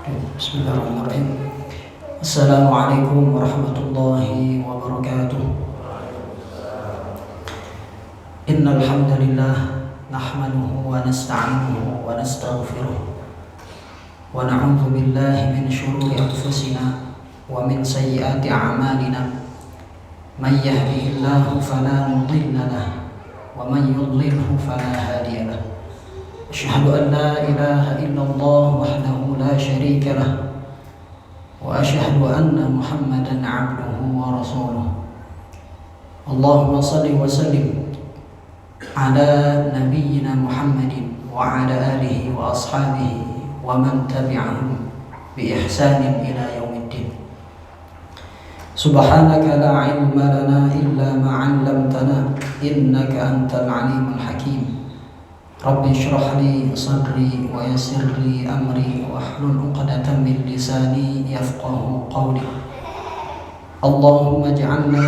Bismillahirrahmanirrahim. Assalamualaikum warahmatullahi wabarakatuh. Innal hamdalillah nahmaduhu wa nasta'inuhu wa nastaghfiruh wa na'udzu billahi min shururi anfusina wa min sayyiati a'malina. May yahdihillahu fala mudilla lahu wa man yudlilhu fala hadiya lahu. Asyhadu an la ilaha illallah wahdahu la syarika lah wa asyhadu anna Muhammadan 'abduhu wa rasuluh. Allahumma shalli wa sallim ala nabiyyina Muhammadin wa ala alihi wa ashabihi wa man tabi'ahum bi ihsanin ila yaumiddin. Subhanaka la 'ilma lana illa ma 'allamtana innaka antal 'alimul hakim. Rabbi shrah li sadri wa yassir li amri wa hlul 'uqdatam min lisani yafqahu qawli. Allahumma ij'alna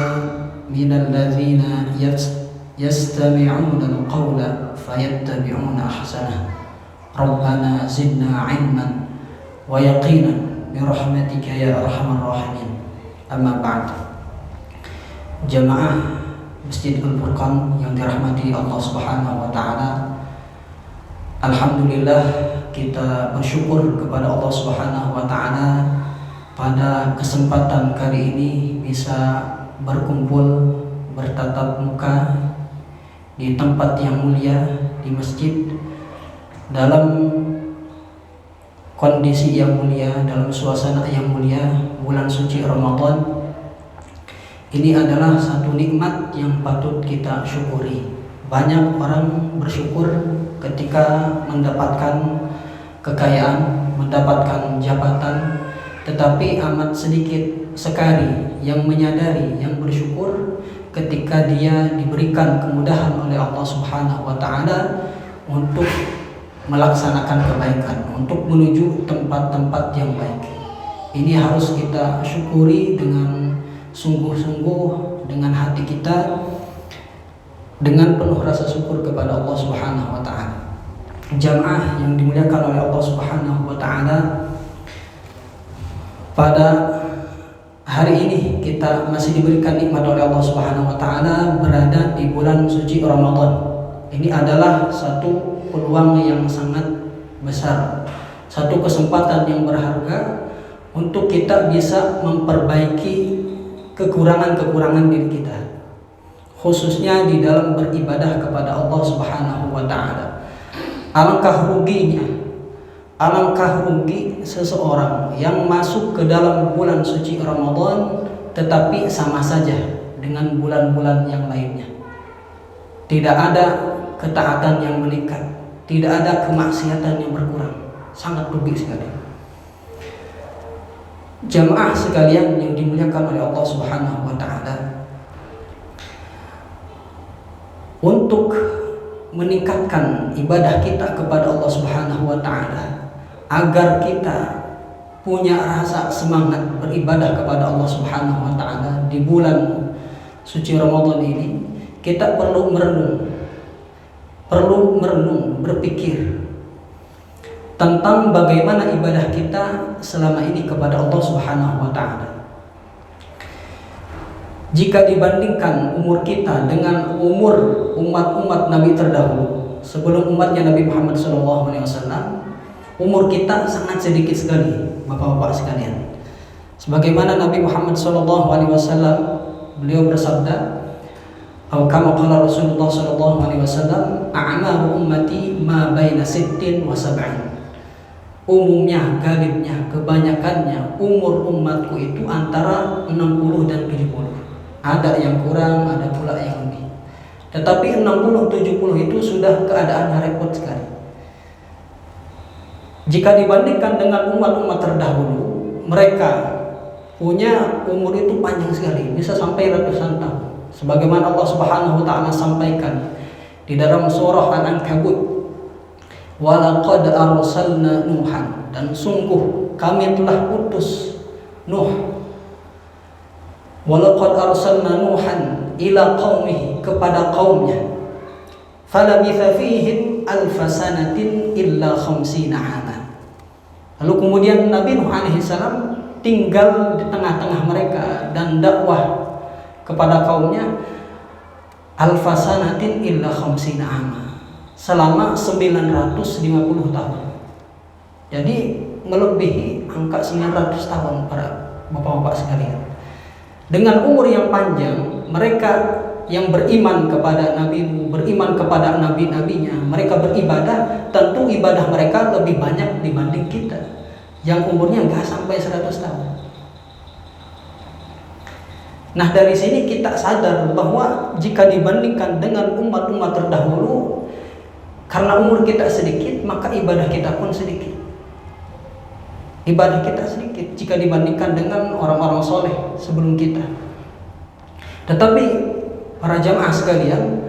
minal ladzina yastami'una al-qawla fayattabi'una ahsanah. Rabbana zidna 'ilman wa yaqinan bi rahmatika ya arhamar rahimin. Amma ba'd. Jamaah Masjid Al-Furqan yang dirahmati Allah Subhanahu wa taala, alhamdulillah kita bersyukur kepada Allah Subhanahu wa taala pada kesempatan kali ini bisa berkumpul bertatap muka di tempat yang mulia, di masjid, dalam kondisi yang mulia, dalam suasana yang mulia, bulan suci Ramadan. Ini adalah satu nikmat yang patut kita syukuri. Banyak orang bersyukur ketika mendapatkan kekayaan, mendapatkan jabatan, tetapi amat sedikit sekali yang menyadari, yang bersyukur ketika dia diberikan kemudahan oleh Allah Subhanahu wa taala untuk melaksanakan kebaikan, untuk menuju tempat-tempat yang baik. Ini harus kita syukuri dengan sungguh-sungguh, dengan hati kita, dengan penuh rasa syukur kepada Allah Subhanahu wa taala. Jamaah yang dimuliakan oleh Allah Subhanahu wa taala, pada hari ini kita masih diberikan nikmat oleh Allah Subhanahu wa taala berada di bulan suci Ramadan. Ini adalah satu peluang yang sangat besar, satu kesempatan yang berharga untuk kita bisa memperbaiki kekurangan-kekurangan diri kita, khususnya di dalam beribadah kepada Allah Subhanahu wa taala. Alangkah rugi seseorang yang masuk ke dalam bulan suci Ramadan tetapi sama saja dengan bulan-bulan yang lainnya. Tidak ada ketaatan yang meningkat, tidak ada kemaksiatan yang berkurang. Sangat rugi sekali. Jamaah sekalian yang dimuliakan oleh Allah Subhanahu wa taala, untuk meningkatkan ibadah kita kepada Allah Subhanahu wa taala, agar kita punya rasa semangat beribadah kepada Allah Subhanahu wa taala di bulan suci Ramadan ini, kita perlu merenung, berpikir tentang bagaimana ibadah kita selama ini kepada Allah Subhanahu wa taala. Jika dibandingkan umur kita dengan umur umat-umat Nabi terdahulu, sebelum umatnya Nabi Muhammad SAW, umur kita sangat sedikit sekali, bapak-bapak sekalian. Sebagaimana Nabi Muhammad SAW, beliau bersabda, kama qala Rasulullah SAW, a'maru ummati ma baina sittin wa sab'in. Umumnya, galibnya, kebanyakannya umur umatku itu antara 60 dan 70. Ada yang kurang, ada pula yang lebih. Tetapi 60-70 itu sudah keadaan repot sekali. Jika dibandingkan dengan umat-umat terdahulu, mereka punya umur itu panjang sekali, bisa sampai ratusan tahun. Sebagaimana Allah Subhanahu wa taala sampaikan di dalam surah Al-Ankabut, walaqad arsalna Nuhan, dan sungguh kami telah utus Nuh. Walaqad arsalna Nuhan ila qaumihi, kepada kaumnya. Falabitha fihim alfasanatin illa khamsina 'ama. Lalu kemudian Nabi Nuh alaihissalam tinggal di tengah-tengah mereka dan dakwah kepada kaumnya alfasanatin illa khamsina ama, selama 950 tahun. Jadi melebihi angka 900 tahun para bapak-bapak sekalian. Dengan umur yang panjang, mereka yang beriman kepada Nabi, beriman kepada nabi-nabinya, mereka beribadah, tentu ibadah mereka lebih banyak dibanding kita yang umurnya nggak sampai 100 tahun. Nah, dari sini kita sadar bahwa jika dibandingkan dengan umat-umat terdahulu, karena umur kita sedikit, maka ibadah kita pun sedikit. Ibadah kita sedikit jika dibandingkan dengan orang-orang soleh sebelum kita. Tetapi para jamaah sekalian,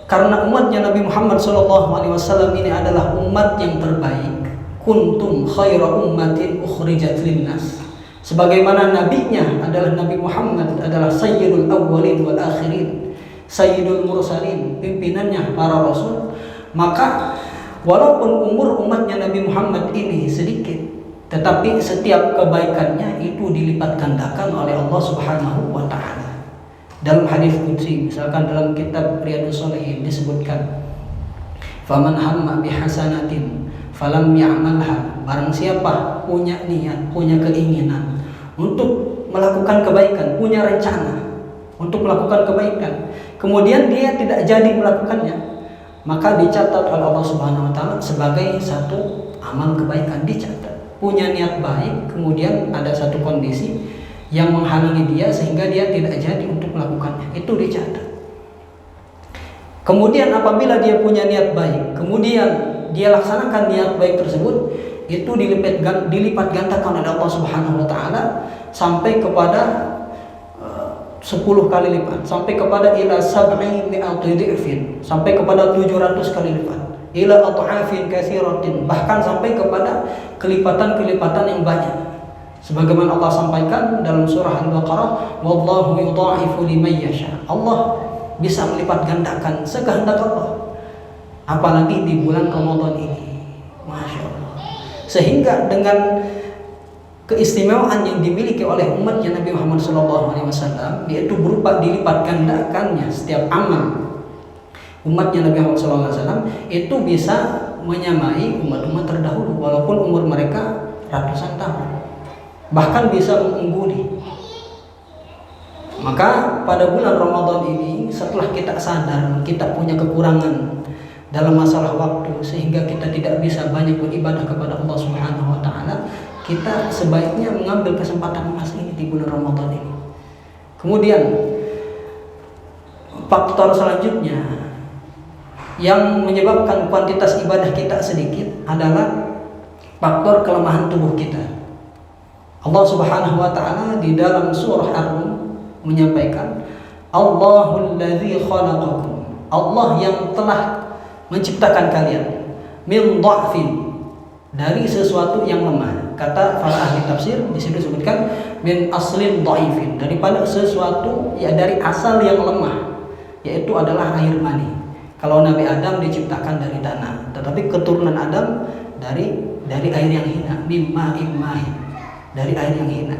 karena umatnya Nabi Muhammad SAW ini adalah umat yang terbaik, kuntum khaira ummatin ukhrijat linnas, sebagaimana nabinya adalah Nabi Muhammad adalah sayyidul awwalin wal akhirin, sayyidul mursalin, pimpinannya para rasul, maka walaupun umur umatnya Nabi Muhammad ini sedikit, tetapi setiap kebaikannya itu dilipat gandakan oleh Allah Subhanahu wa taala. Dalam hadis qudsi, misalkan dalam kitab Riyadhus Shalihin disebutkan, faman hamma bihasanatin falam ya'malha, barang siapa punya niat, punya keinginan untuk melakukan kebaikan, punya rencana untuk melakukan kebaikan, kemudian dia tidak jadi melakukannya, maka dicatat oleh Allah Subhanahu wa taala sebagai satu amal kebaikan. Dicatat punya niat baik, kemudian ada satu kondisi yang menghalangi dia sehingga dia tidak jadi untuk melakukannya, itu dicatat. Kemudian apabila dia punya niat baik, kemudian dia laksanakan niat baik tersebut, itu dilipat gandakan oleh Allah Subhanahu wa taala sampai kepada 10 kali lipat, sampai kepada ila sab'i mi'ati dhi'fin, sampai kepada 700 kali lipat, ila adhafin katsiratin, bahkan sampai kepada kelipatan-kelipatan yang banyak. Sebagaimana Allah sampaikan dalam surah Al-Baqarah, wallahu yudha'ifu liman yasha, Allah bisa melipat gandakan sekehendak Allah, apalagi di bulan Ramadan ini, Masya Allah. Sehingga dengan keistimewaan yang dimiliki oleh umatnya Nabi Muhammad SAW, yaitu berupa dilipat gandakannya setiap amal umatnya Nabi Muhammad SAW, itu bisa menyamai umat-umat terdahulu walaupun umur mereka ratusan tahun, bahkan bisa mengungguli. Maka pada bulan Ramadan ini, setelah kita sadar kita punya kekurangan dalam masalah waktu sehingga kita tidak bisa banyak beribadah kepada Allah Subhanahu wa taala, kita sebaiknya mengambil kesempatan emas ini di bulan Ramadan ini. Kemudian faktor selanjutnya yang menyebabkan kuantitas ibadah kita sedikit adalah faktor kelemahan tubuh kita. Allah Subhanahu wa taala di dalam surah Ar-Rum menyampaikan, Allahul ladzi khalaqakum, Allah yang telah menciptakan kalian, min dha'fin, dari sesuatu yang lemah. Kata para ahli tafsir di sini disebutkan min aslin dhaifin, daripada sesuatu ya dari asal yang lemah, yaitu adalah air mani. Kalau Nabi Adam diciptakan dari tanah, tetapi keturunan Adam dari air yang hina, mimma immahin, dari air yang hina.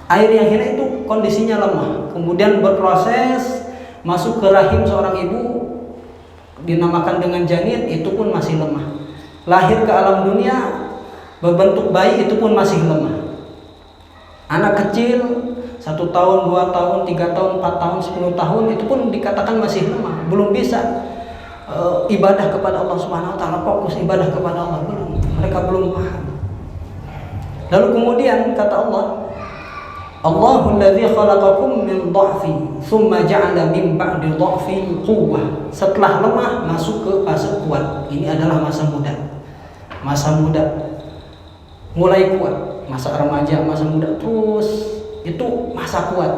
Air yang hina itu kondisinya lemah, kemudian berproses masuk ke rahim seorang ibu, dinamakan dengan janin, itu pun masih lemah. Lahir ke alam dunia berbentuk bayi, itu pun masih lemah. Anak kecil 1 tahun, 2 tahun, 3 tahun, 4 tahun, 10 tahun, itu pun dikatakan masih lemah, belum bisa ibadah kepada Allah Subhanahu wa taala, fokus ibadah kepada Allah, belum. Mereka belum paham. Lalu kemudian kata Allah, Allahul ladzi khalaqakum min dha'fin tsumma ja'ala min ba'di dha'fin quwwah. Setelah lemah masuk ke fase kuat. Ini adalah masa muda. Masa muda mulai kuat, masa remaja, masa muda, terus itu masa kuat.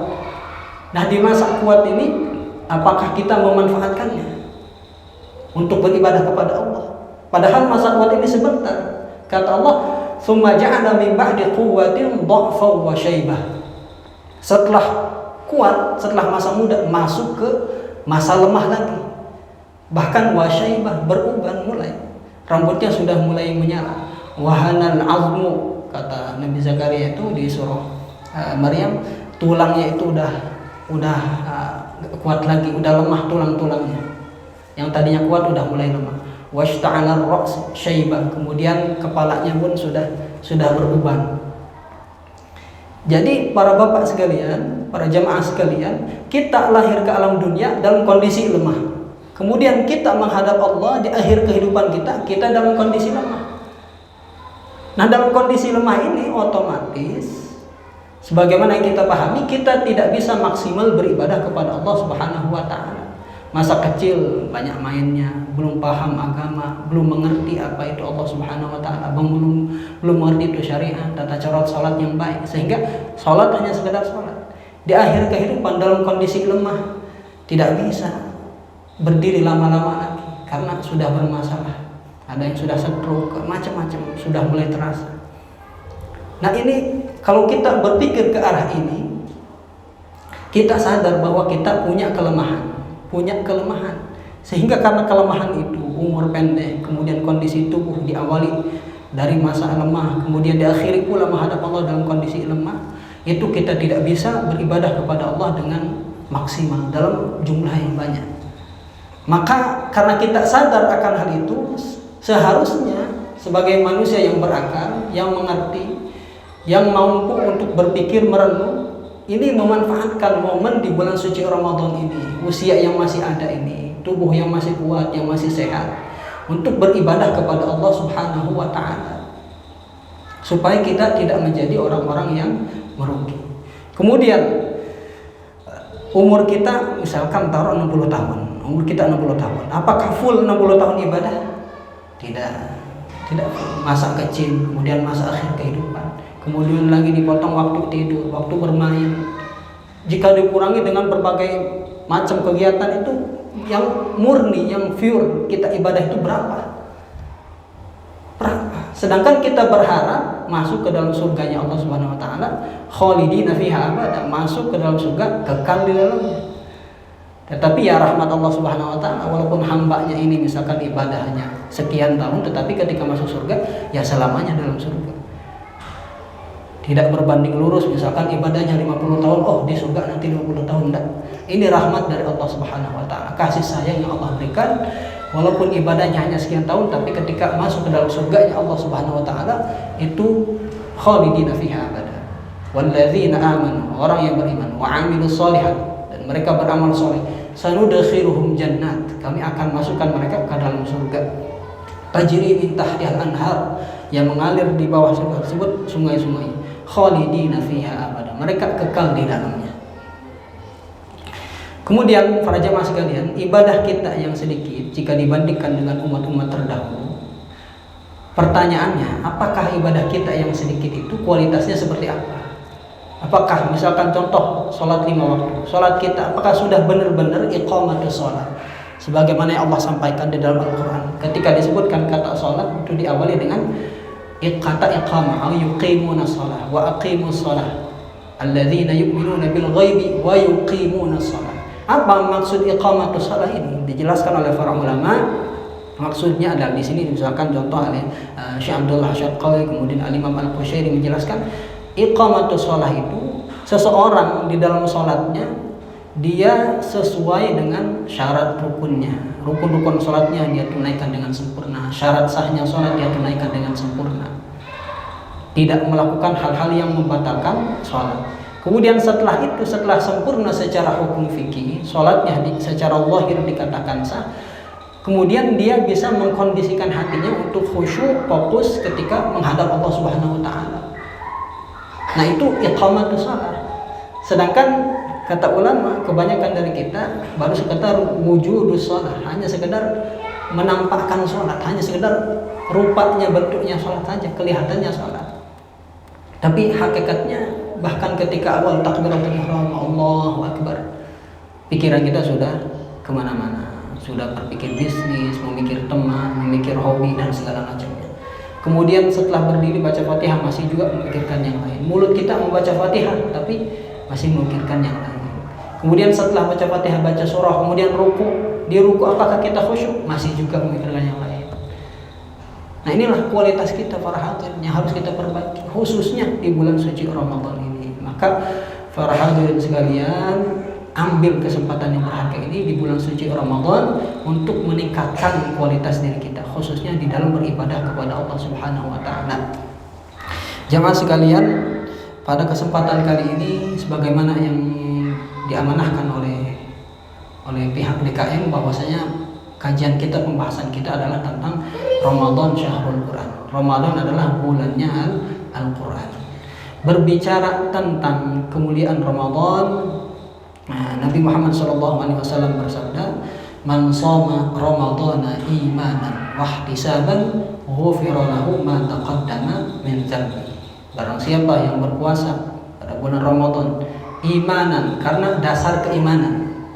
Nah, di masa kuat ini apakah kita memanfaatkannya untuk beribadah kepada Allah? Padahal masa kuat ini sebentar. Kata Allah, tsumma ja'ala min ba'di quwwatin dha'fan wa syaibah. Setelah kuat, setelah masa muda, masuk ke masa lemah lagi. Bahkan wasyaibah, beruban mulai. Rambutnya sudah mulai menyala. wahanal azmu, kata Nabi Zakaria itu di surah Maryam, tulangnya itu udah kuat lagi, udah lemah tulang-tulangnya. Yang tadinya kuat udah mulai lemah. Washta'ala ar-ra's syaibah, kemudian kepalanya pun sudah beruban. Jadi para bapak sekalian, para jamaah sekalian, kita lahir ke alam dunia dalam kondisi lemah. Kemudian kita menghadap Allah di akhir kehidupan kita dalam kondisi lemah. Nah, dalam kondisi lemah ini otomatis sebagaimana yang kita pahami, kita tidak bisa maksimal beribadah kepada Allah Subhanahu wa taala. Masa kecil banyak mainnya, belum paham agama, belum mengerti apa itu Allah Subhanahu wa taala, belum mengerti itu syariat, tata cara salat yang baik, sehingga salat hanya sekedar salat. Di akhir kehidupan dalam kondisi lemah, tidak bisa berdiri lama-lama lagi karena sudah bermasalah. Ada yang sudah stroke, macam-macam sudah mulai terasa. Nah, ini kalau kita berpikir ke arah ini, kita sadar bahwa kita punya kelemahan. Sehingga karena kelemahan itu, umur pendek, kemudian kondisi tubuh diawali dari masa lemah, kemudian diakhiri pula menghadap Allah dalam kondisi lemah, itu kita tidak bisa beribadah kepada Allah dengan maksimal dalam jumlah yang banyak. Maka karena kita sadar akan hal itu, seharusnya sebagai manusia yang berakal, yang mengerti, yang mampu untuk berpikir merenung, ini memanfaatkan momen di bulan suci Ramadan ini, usia yang masih ada ini, tubuh yang masih kuat, yang masih sehat, untuk beribadah kepada Allah Subhanahu wa taala, supaya kita tidak menjadi orang-orang yang merugi. Kemudian umur kita misalkan taruh 60 tahun. Umur kita 60 tahun. Apakah full 60 tahun ibadah? Tidak. Masa kecil, kemudian masa akhir kehidupan. Kemudian lagi dipotong waktu tidur, waktu bermain. Jika dikurangi dengan berbagai macam kegiatan itu, yang murni, yang pure kita ibadah itu berapa? Sedangkan kita berharap masuk ke dalam surganya Allah Subhanahu wa taala, khalidina fiha abada, masuk ke dalam surga, kekal di dalamnya. Tetapi ya rahmat Allah Subhanahu wa taala, walaupun hambanya ini misalkan ibadahnya sekian tahun, tetapi ketika masuk surga ya selamanya dalam surga. Tidak berbanding lurus, misalkan ibadahnya 50 tahun, oh di surga nanti 50 tahun, enggak. Ini rahmat dari Allah Subhanahu wa taala, kasih sayang yang Allah berikan. Walaupun ibadahnya hanya sekian tahun, tapi ketika masuk ke dalam surganya Allah Subhanahu wa taala itu khalidina fiha abada. Walladzina amanu, orang yang beriman, wa amilus sholihat, dan mereka beramal soleh, sanudkhiluhum jannat, kami akan masukkan mereka ke dalam surga. Tajri min tahtihal anhar, yang mengalir di bawah surga tersebut sungai-sungai. Khalidina fiha abada, mereka kekal di dalamnya. Kemudian para jamaah sekalian, ibadah kita yang sedikit jika dibandingkan dengan umat-umat terdahulu, pertanyaannya, apakah ibadah kita yang sedikit itu kualitasnya seperti apa? Apakah misalkan contoh sholat 5 waktu, sholat kita apakah sudah benar-benar iqamatus sholat sebagaimana yang Allah sampaikan di dalam Al-Quran? Ketika disebutkan kata sholat itu diawali dengan kata iqamah, yuqimuna sholat wa aqimus sholat alladzina yu'minuna bil ghaibi wa yuqimuna sholat. Apa maksud iqamatus shalah ini? Dijelaskan oleh para ulama. Maksudnya adalah di sini misalkan contoh oleh Syekh Abdullah Syarqawi, kemudian Al-Imam Al-Qushairi menjelaskan iqamatus shalah itu seseorang di dalam salatnya dia sesuai dengan syarat rukunnya. Rukun-rukun salatnya dia tunaikan dengan sempurna. Syarat sahnya salat dia tunaikan dengan sempurna. Tidak melakukan hal-hal yang membatalkan salat. Kemudian setelah itu, setelah sempurna secara hukum fikih, sholatnya secara zahir dikatakan sah, kemudian dia bisa mengkondisikan hatinya untuk khusyuk, fokus ketika menghadap Allah Subhanahu wa taala. Nah, itu iqamatus shalah. Sedangkan kata ulama, kebanyakan dari kita baru sekedar wujudus shalah, hanya sekedar menampakkan sholat, hanya sekedar rupanya, bentuknya sholat saja, kelihatannya sholat. Tapi hakikatnya bahkan ketika awal takbiratul ihram, Allahu Akbar, pikiran kita sudah kemana-mana, sudah berpikir bisnis, memikir teman, memikir hobi dan segala macamnya. Kemudian setelah berdiri baca Fatihah masih juga memikirkan yang lain. Mulut kita membaca Fatihah tapi masih memikirkan yang lain. Kemudian setelah baca Fatihah baca surah, kemudian ruku, di ruku apakah kita khusyuk? Masih juga memikirkan yang lain. Nah inilah kualitas kita para hadirin yang harus kita perbaiki, khususnya di bulan suci Ramadan ini. Maka para hadirin sekalian, ambil kesempatan yang berharga ini di bulan suci Ramadan untuk meningkatkan kualitas diri kita, khususnya di dalam beribadah kepada Allah Subhanahu wa taala. Jamaah sekalian, pada kesempatan kali ini sebagaimana yang diamanahkan oleh pihak DKM, bahwasanya kajian kita, pembahasan kita adalah tentang Ramadan Syahrul Quran. Ramadan adalah bulannya Al-Quran. Berbicara tentang kemuliaan Ramadan, Nabi Muhammad SAW bersabda, "Man shoma Ramadana imanan wahtisaban, ghufira lahu ma taqaddama min dzambi." Barang siapa yang berpuasa pada bulan Ramadan imanan, karena dasar keimanan,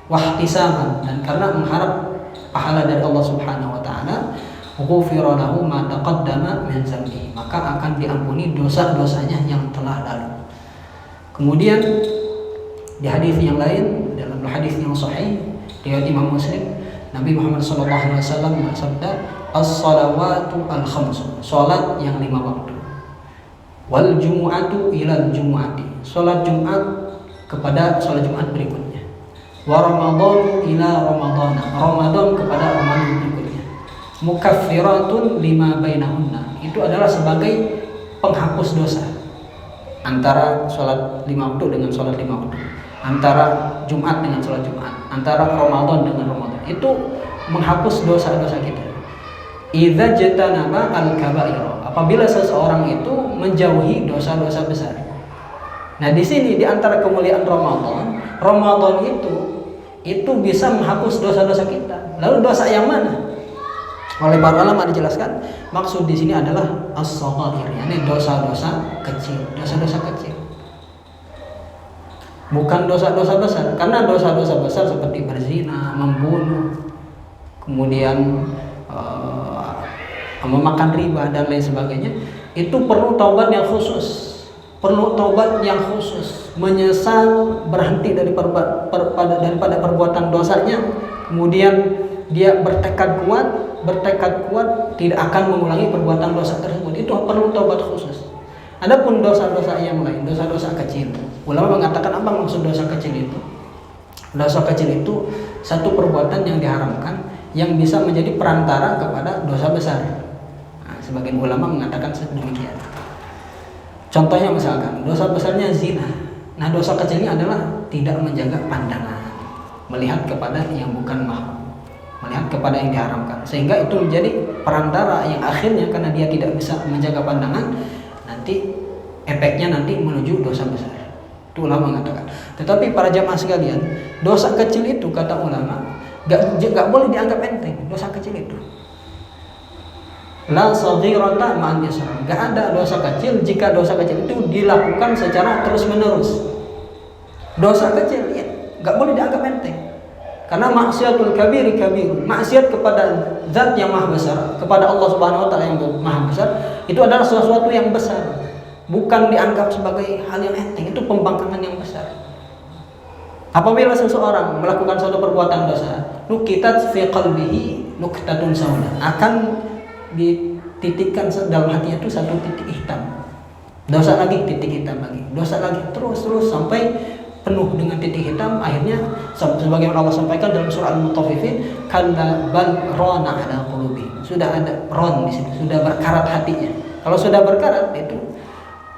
wahtisaban, dan karena mengharap pahala dari Allah Subhanahu wa taala, ghufira lahu ma taqaddama min dzambi, maka akan diampuni dosa-dosanya yang telah lalu. Kemudian di hadis yang lain, dalam hadis yang sahih riwayat Imam Muslim, Nabi Muhammad SAW bersabda, "As-salawatu al-khamsu," salat yang 5 waktu, "wal jumu'atu ilal jumu'ati," salat Jumat kepada salat Jumat berikutnya, "wa Ramadan ila Ramadana," Ramadan kepada Ramadan berikutnya, "mukaffiratun lima bainahunna," itu adalah sebagai penghapus dosa antara salat 5 waktu dengan salat 5 waktu, antara Jumat dengan salat Jumat, antara Ramadan dengan Ramadan. Itu menghapus dosa-dosa kita. Idza jatanaba al-kaba'ira, apabila seseorang itu menjauhi dosa-dosa besar. Nah, di sini di antara kemuliaan Ramadan itu bisa menghapus dosa-dosa kita. Lalu dosa yang mana? Oleh para ulama dijelaskan, maksud di sini adalah as-shaghair, yakni dosa-dosa kecil, bukan dosa-dosa besar. Karena dosa-dosa besar seperti berzina, membunuh, kemudian memakan riba dan lain sebagainya, itu perlu taubat yang khusus, menyesal, berhenti daripada perbuatan dosanya, kemudian dia bertekad kuat tidak akan mengulangi perbuatan dosa tersebut. Itu perlu taubat khusus. Adapun dosa-dosa yang lain, dosa-dosa kecil, ulama mengatakan apa maksud dosa kecil itu? Dosa kecil itu satu perbuatan yang diharamkan yang bisa menjadi perantara kepada dosa besar. Nah, sebagian ulama mengatakan demikian. Contohnya misalkan dosa besarnya zina. Nah, dosa kecilnya adalah tidak menjaga pandangan, melihat kepada yang bukan mahram, melihat kepada yang diharamkan, sehingga itu menjadi perantara yang akhirnya karena dia tidak bisa menjaga pandangan, nanti efeknya nanti menuju dosa besar. Itu ulama mengatakan. Tetapi para jamaah sekalian, dosa kecil itu kata ulama gak boleh dianggap enteng. Dosa kecil itu la saghirata ma'an yusra, gak ada dosa kecil jika dosa kecil itu dilakukan secara terus menerus. Dosa kecil ya gak boleh dianggap enteng, karena maksiatul kabiri kabir, maksiat kepada zat yang maha besar, kepada Allah Subhanahu wa taala yang maha besar, itu adalah sesuatu yang besar, bukan dianggap sebagai hal yang enteng. Itu pembangkangan yang besar. Apabila seseorang melakukan suatu perbuatan dosa, nukitat fi qalbihi nuktatun sauda, akan dititikkan dalam hatinya itu satu titik hitam. Dosa lagi, titik hitam lagi, dosa lagi, terus sampai penuh dengan titik hitam. Akhirnya sebagaimana Allah sampaikan dalam surah Al-Mutaffifin, kalla bal rana ala qulubihim, sudah ada ron di situ, sudah berkarat hatinya. Kalau sudah berkarat itu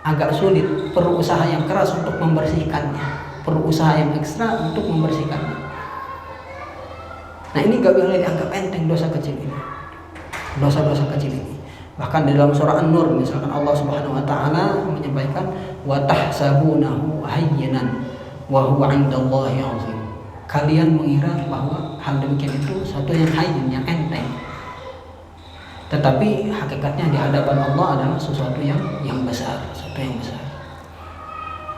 agak sulit, perlu usaha yang keras untuk membersihkannya, perlu usaha yang ekstra untuk membersihkannya. Nah, ini gak boleh dianggap enteng dosa kecil ini, dosa-dosa kecil ini. Bahkan di dalam surah An-Nur misalkan Allah Subhanahu wa taala menyampaikan, wa tahsabunahu hayyinan wa huwa 'indallahi 'azim. Kalian mengira bahwa hal demikian itu satu yang hayyin, yang enteng, tetapi hakikatnya di hadapan Allah adalah sesuatu yang besar, sesuatu yang besar.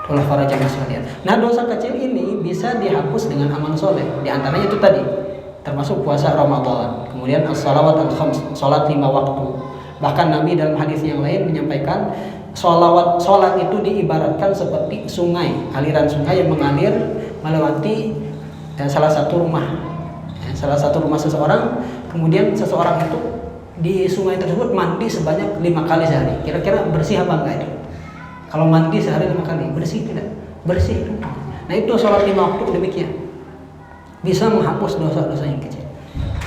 Itulah para jamaah sekalian. Nah, dosa kecil ini bisa dihapus dengan amal soleh. Di antaranya itu tadi, termasuk puasa Ramadan, kemudian as-salawat al-khams, salat 5 waktu. Bahkan Nabi dalam hadis yang lain menyampaikan salat itu diibaratkan seperti sungai, aliran sungai yang mengalir melewati salah satu rumah seseorang. Kemudian seseorang itu di sungai tersebut mandi sebanyak 5 kali sehari. Kira-kira bersih apa enggak itu? Kalau mandi sehari 5 kali, bersih tidak? Bersih. Nah itu sholat 5 waktu demikian. Bisa menghapus dosa-dosa yang kecil.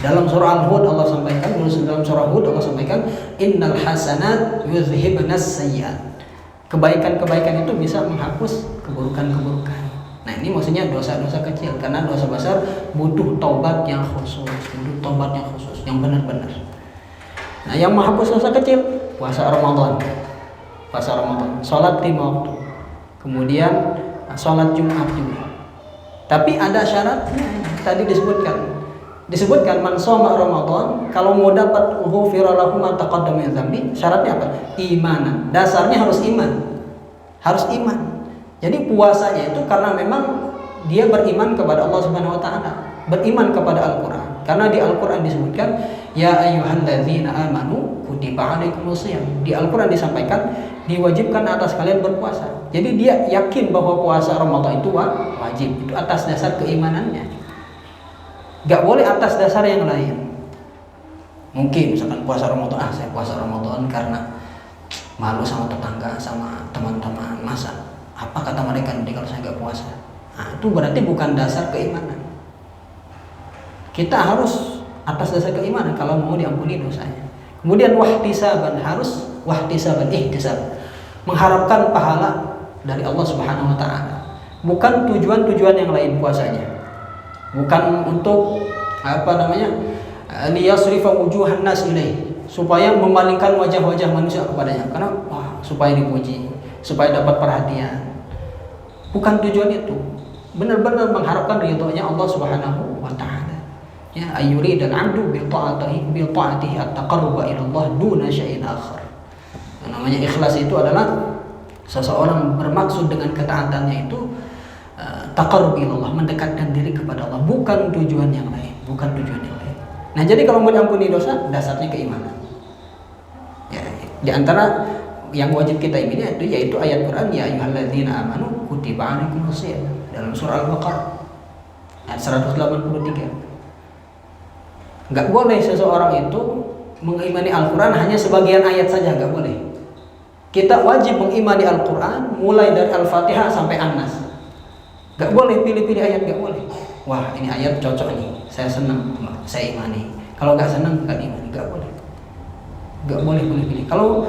Dalam surah Al-Hud Allah sampaikan, dalam surah Hud Allah sampaikan, innal hasanat yuzhibanas sayyi'at. Kebaikan-kebaikan itu bisa menghapus keburukan-keburukan. Nah ini maksudnya dosa-dosa kecil, karena dosa besar butuh taubat yang khusus, yang benar-benar. Nah yang menghapus dosa kecil, puasa Ramadan, sholat 5 waktu, kemudian sholat Jumat juga. Tapi ada syaratnya, tadi disebutkan man shoma Ramadan, kalau mau dapat ghufira lahu ma taqaddama min dzambi, syaratnya apa? Iman. Dasarnya harus iman. Jadi puasanya itu karena memang dia beriman kepada Allah Subhanahu wa taala, beriman kepada Al-Qur'an. Karena di Al-Qur'an disebutkan ya ayyuhalladzina amanu kutiba alaikumusiyam. Di Al-Qur'an disampaikan diwajibkan atas kalian berpuasa. Jadi dia yakin bahwa puasa Ramadan itu wajib, itu atas dasar keimanannya. Gak boleh atas dasar yang lain. Mungkin misalkan puasa Ramadan, saya puasa Ramadan karena malu sama tetangga, sama teman-teman. Masa apa kata mereka nanti kalau saya gak puasa? Nah, itu berarti bukan dasar keimanan. Kita harus atas dasar keimanan kalau mau diampuni dosanya. Kemudian ihtisab, mengharapkan pahala dari Allah Subhanahu wa taala. Bukan tujuan-tujuan yang lain puasanya. Bukan untuk liyasrifa wujuhan nas ilaih, supaya memalingkan wajah-wajah manusia kepadanya, karena supaya dipuji, supaya dapat perhatian. Bukan tujuan itu. Benar-benar mengharapkan ridhonya Allah Subhanahu wa taala. Ya, ayyuridal 'abdu bi ta'atihi at-taqarruba ila Allah duna syai'in akhar. Namanya ikhlas itu adalah seseorang bermaksud dengan ketaatannya itu taqarrub ila Allah, mendekatkan diri kepada Allah, bukan tujuan yang lain. Nah, jadi kalau mau diampuni dosa, dasarnya keimanan. Ya, di antara yang wajib kita imani itu yaitu ayat Quran ya ayyuhalladzina amanu kutiba alaikumusiyam dalam surah Al-Baqarah ayat 183. Enggak boleh seseorang itu mengimani Al-Quran hanya sebagian ayat saja, enggak boleh. Kita wajib mengimani Al-Quran mulai dari Al-Fatihah sampai An-Nas. Enggak boleh pilih-pilih ayat, enggak boleh. Wah, ini ayat cocok nih, saya senang, saya imani. Kalau enggak senang, enggak imani, enggak boleh. Enggak boleh pilih-pilih. Kalau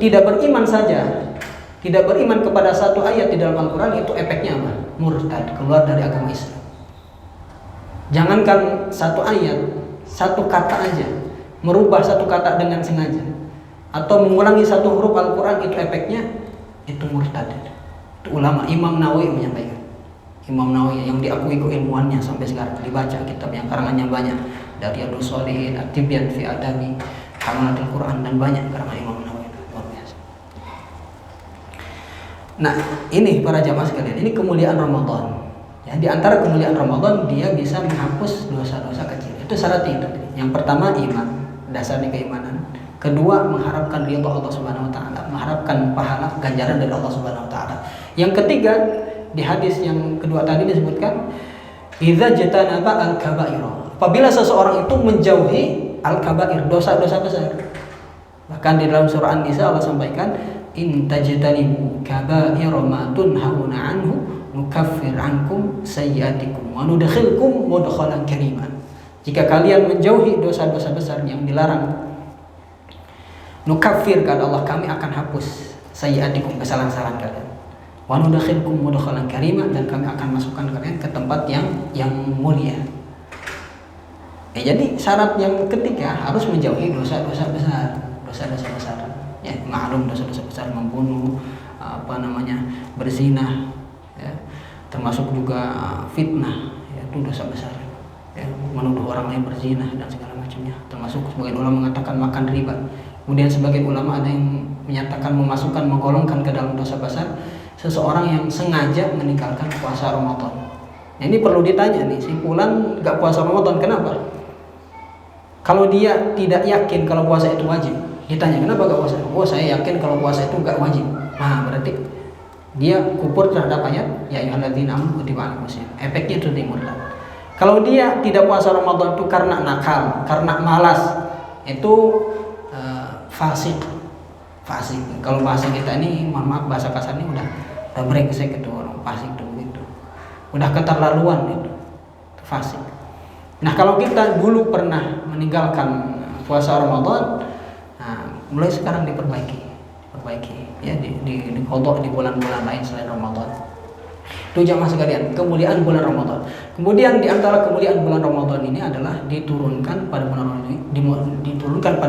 tidak beriman saja, tidak beriman kepada satu ayat di dalam Al-Quran, itu efeknya apa? Murtad, keluar dari agama Islam. Jangankan satu ayat, satu kata aja, merubah satu kata dengan sengaja atau mengulangi satu huruf Al-Quran, itu efeknya itu murtad. Itu ulama Imam Nawawi menyampaikan. Imam Nawawi yang diakui keilmuannya sampai sekarang, dibaca kitab yang karangannya banyak, dari Riyadhus Shalihin, At-Tibyan fi Adabi, Hamalatul Quran, dan banyak karangan Imam Nawawi, luar biasa. Nah, ini para jamaah sekalian, ini kemuliaan Ramadan. Ya, di antara kemuliaan Ramadan dia bisa menghapus dosa-dosa kecil. Itu syaratnya itu. Yang pertama iman, dasarnya keimanan. Kedua mengharapkan ridha Allah Subhanahu wa taala, mengharapkan pahala ganjaran dari Allah Subhanahu wa taala. Yang ketiga, di hadis yang kedua tadi disebutkan idza jatanaba al-kaba'ir. Apabila seseorang itu menjauhi al-kaba'ir, dosa-dosa besar. Bahkan di dalam surah An-Nisa Allah sampaikan in tajtanibu kaba'ira ma tunhauna anhu nukaffir ankum sayyi'atikum wa nudkhilkum mudkhalan kariman. Jika kalian menjauhi dosa-dosa besar yang dilarang, nukaffir, kata Allah, kami akan hapus sayyi'atikum, kesalahan-kesalahan kalian. Wa nudkhilkum mudkhalan kariman, dan kami akan masukkan kalian ke tempat yang mulia. Jadi syarat yang ketiga harus menjauhi dosa-dosa besar, dosa-dosa besar. Ya, maklum dosa-dosa besar membunuh, berzina, ya, termasuk juga fitnah, ya, itu dosa besar. Ya, menuduh orang lain berzina dan segala macamnya. Termasuk sebagian ulama mengatakan makan riba. Kemudian sebagian ulama ada yang menyatakan menggolongkan ke dalam dosa besar seseorang yang sengaja meninggalkan puasa Ramadan. Nah, ini perlu ditanya nih, si fulan gak puasa Ramadan, kenapa? Kalau dia tidak yakin kalau puasa itu wajib, ditanya kenapa gak puasa? Oh, saya yakin kalau puasa itu gak wajib. Nah, berarti dia kufur terhadap ayat ya ayyuhalladzina amanu kutiba alaikumusiyam. Efeknya itu murtad. Kalau dia tidak puasa Ramadan itu karena nakal, karena malas, itu fasik. Kalau bahasa kita ini, mohon maaf bahasa kasarnya udah brengsek itu, orang fasik itu gitu. Udah keterlaluan itu fasik. Nah, kalau kita dulu pernah meninggalkan puasa Ramadan, nah, mulai sekarang diperbaiki ya, dikodok di bulan-bulan lain selain Ramadan. Itu jamaah sekalian, kemuliaan bulan Ramadan. Kemudian di antara kemuliaan bulan Ramadan ini adalah diturunkan pada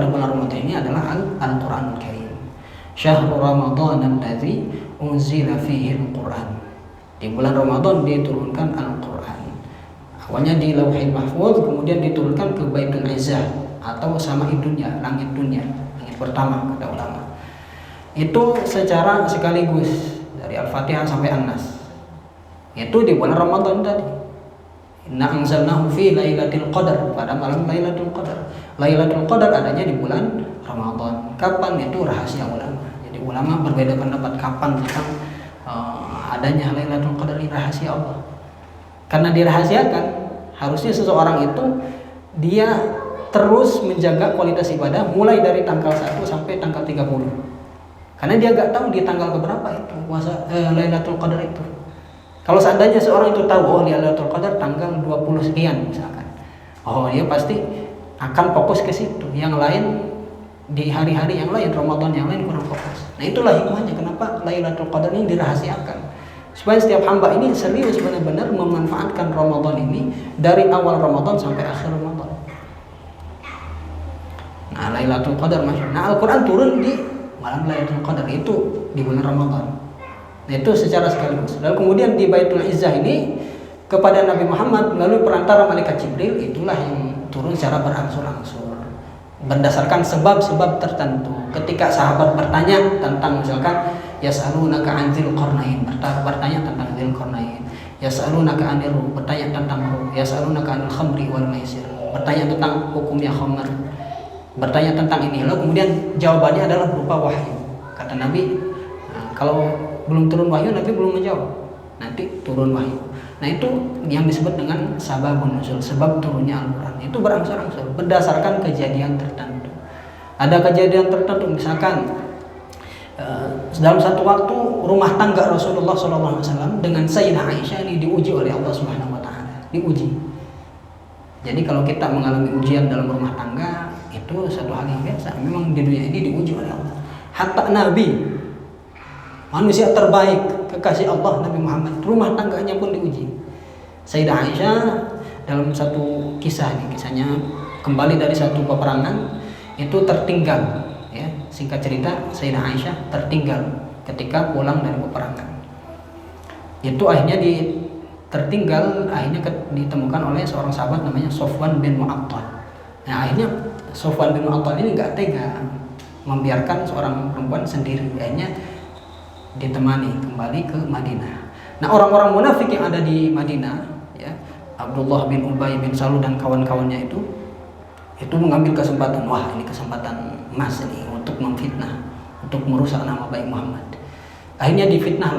bulan Ramadan ini adalah Al-Qur'anul Karim. Syahrul Ramadan alladzi unzila fihi al-Qur'an. Di bulan Ramadan diturunkan Al-Qur'an. Awalnya di Lauhil Mahfuz, kemudian diturunkan ke Baitul Izzah atau Sama'id Dunya, langit pertama kata ulama. Itu secara sekaligus dari Al-Fatihah sampai An-Nas. Itu di bulan Ramadan tadi. Inna anzalnahu fi lailatul qadar, pada malam Lailatul Qadar. Lailatul Qadar adanya di bulan Ramadan. Kapan? Itu rahasia ulama. Jadi ulama berbeda pendapat kapan tentang adanya Lailatul Qadar, ini rahasia Allah. Karena dirahasiakan, harusnya seseorang itu dia terus menjaga kualitas ibadah mulai dari tanggal 1 sampai tanggal 30. Karena dia gak tahu di tanggal keberapa itu puasa Lailatul Qadar itu. Kalau seandainya seorang itu tahu, oh Lailatul Qadar tanggal 20 sekian misalkan, oh dia pasti akan fokus ke situ. Yang lain di hari-hari yang lain, Ramadan yang lain kurang fokus. Nah, itulah hikmahnya kenapa Lailatul Qadar ini dirahasiakan, supaya setiap hamba ini serius benar-benar memanfaatkan Ramadan ini dari awal Ramadan sampai akhir Ramadan. Nah, Lailatul Qadar masuk. Nah, Al-Quran turun di malam Lailatul Qadar itu di bulan Ramadan. Nah, itu secara sekaligus. Lalu kemudian di Baitul Izzah ini kepada Nabi Muhammad melalui perantara malaikat Jibril, itulah yang turun secara berangsur-angsur berdasarkan sebab-sebab tertentu. Ketika sahabat bertanya tentang misalkan yas'alunaka 'an dzil qarnain, bertanya tentang dzil qarnain, yas'alunaka 'anir ruh, bertanya tentang ruh, yas'alunaka 'anil khamri wal maisir, bertanya tentang hukumnya khamr, bertanya tentang ini. Lalu kemudian jawabannya adalah berupa wahyu. Kata Nabi, nah, kalau belum turun wahyu, Nabi belum menjawab, nanti turun wahyu. Nah, itu yang disebut dengan sababun nuzul, sebab turunnya Al-Quran. Itu berangsur-angsur berdasarkan kejadian tertentu. Ada kejadian tertentu, misalkan dalam satu waktu rumah tangga Rasulullah SAW dengan Sayyidah Aisyah ini diuji oleh Allah Subhanahu Wa Taala, diuji. Jadi kalau kita mengalami ujian dalam rumah tangga, itu satu hal yang biasa. Memang di dunia ini diuji oleh Allah. Hatta Nabi, manusia terbaik, kekasih Allah Nabi Muhammad, rumah tangganya pun diuji. Sayyidah Aisyah dalam satu kisah nih, kisahnya kembali dari satu peperangan, itu tertinggal. Ya, singkat cerita, Sayyidah Aisyah tertinggal ketika pulang dari peperangan. Itu akhirnya ditemukan oleh seorang sahabat namanya Sofwan bin Mu'attal. Nah, akhirnya Sofwan bin Mu'attal ini nggak tega membiarkan seorang perempuan sendiri. Akhirnya ditemani kembali ke Madinah. Nah, orang-orang munafik yang ada di Madinah, ya, Abdullah bin Ubay bin Salul dan kawan-kawannya itu mengambil kesempatan, wah ini kesempatan emas ini untuk memfitnah, untuk merusak nama baik Muhammad. Akhirnya difitnah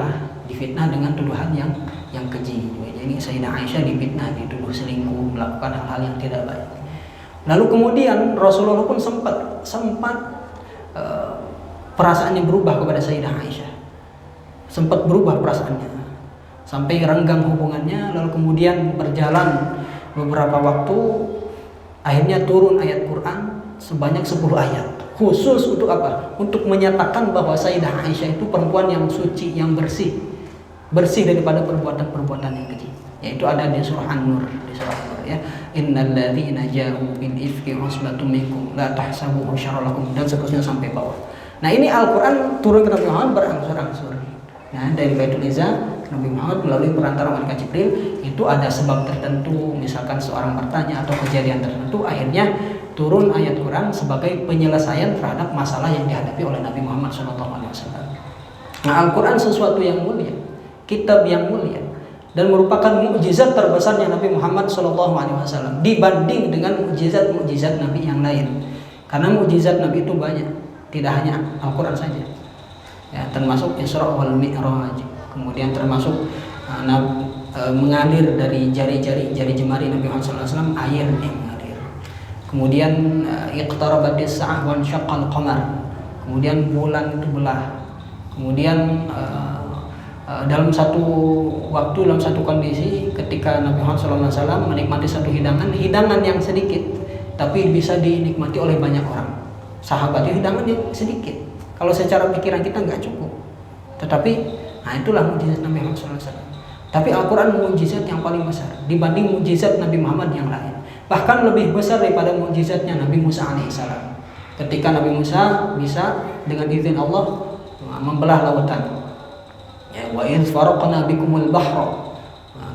dengan tuduhan yang keji. Jadi Sayyidah Aisyah difitnah, dituduh selingkuh, melakukan hal-hal yang tidak baik. Lalu kemudian Rasulullah pun sempat perasaannya berubah kepada Sayyidah Aisyah. Sempat berubah perasaannya sampai renggang hubungannya. Lalu kemudian berjalan beberapa waktu, akhirnya turun ayat Quran sebanyak 10 ayat khusus untuk apa? Untuk menyatakan bahwa Sayyidah Aisyah itu perempuan yang suci, yang bersih daripada perbuatan-perbuatan yang keji. Yaitu ada di surah An-Nur, ya. Innal ladzina ja'u bil ifki usbatun minkum la tahsabuhu syarran lakum, dan seterusnya sampai bawah. Nah, ini Al-Qur'an turun ke Nabi Muhammad berangsur-angsur. Nah, dari Baitul Izzah Nabi Muhammad melalui perantara malaikat Jibril, itu ada sebab tertentu, misalkan seorang bertanya atau kejadian tertentu, akhirnya turun ayat Quran sebagai penyelesaian terhadap masalah yang dihadapi oleh Nabi Muhammad SAW. Nah, Al-Quran sesuatu yang mulia, kitab yang mulia, dan merupakan mukjizat terbesarnya Nabi Muhammad SAW dibanding dengan mukjizat Nabi yang lain. Karena mukjizat Nabi itu banyak, tidak hanya Al-Quran saja. Ya, termasuk Isra wal Mi'raj, kemudian termasuk mengalir dari jari jemari Nabi Muhammad SAW air yang mengalir. Kemudian iqtarabatis sa'ah wa ansyaqqal qamar. Kemudian bulan itu belah. Kemudian dalam satu waktu, dalam satu kondisi, ketika Nabi Muhammad SAW menikmati satu hidangan yang sedikit, tapi bisa dinikmati oleh banyak orang. Sahabatnya hidangan yang sedikit. Kalau secara pikiran kita nggak cukup. Tetapi, itulah mukjizat Nabi Muhammad SAW. Tapi Al-Quran mukjizat yang paling besar dibanding mukjizat Nabi Muhammad yang lain. Bahkan lebih besar daripada mukjizatnya Nabi Musa alaihissalam. Ketika Nabi Musa bisa dengan izin Allah membelah lautan. Ya, wa idz faraqna bikumul bahra.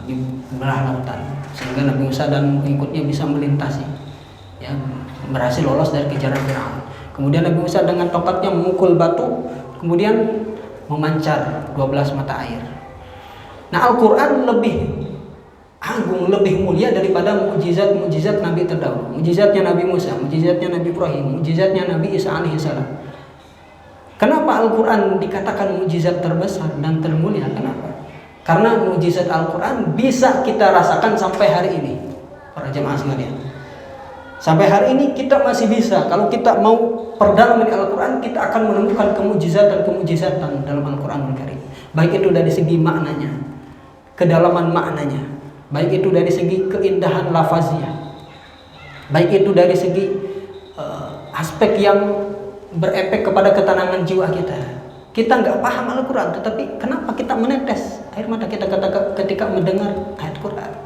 Membelah lautan sehingga Nabi Musa dan pengikutnya bisa melintasi. Ya, berhasil lolos dari kejaran Firaun. Kemudian Nabi Musa dengan tongkatnya memukul batu, kemudian memancar 12 mata air. Nah, Al-Quran lebih agung, lebih mulia daripada mukjizat-mukjizat Nabi terdahulu. Mukjizatnya Nabi Musa, mukjizatnya Nabi Ibrahim, mukjizatnya Nabi Isa alaihissalam. Kenapa Al-Quran dikatakan mukjizat terbesar dan termulia? Kenapa? Karena mukjizat Al-Quran bisa kita rasakan sampai hari ini, para jemaah sekalian. Sampai hari ini kita masih bisa, kalau kita mau perdalam di Al-Quran, kita akan menemukan kemujizatan dalam Al-Quran Al-Karim. Baik itu dari segi maknanya, kedalaman maknanya, baik itu dari segi keindahan lafaznya, baik itu dari segi aspek yang berefek kepada ketenangan jiwa kita. Kita nggak paham Al-Quran, tetapi kenapa kita menetes air mata kita ketika mendengar ayat Quran?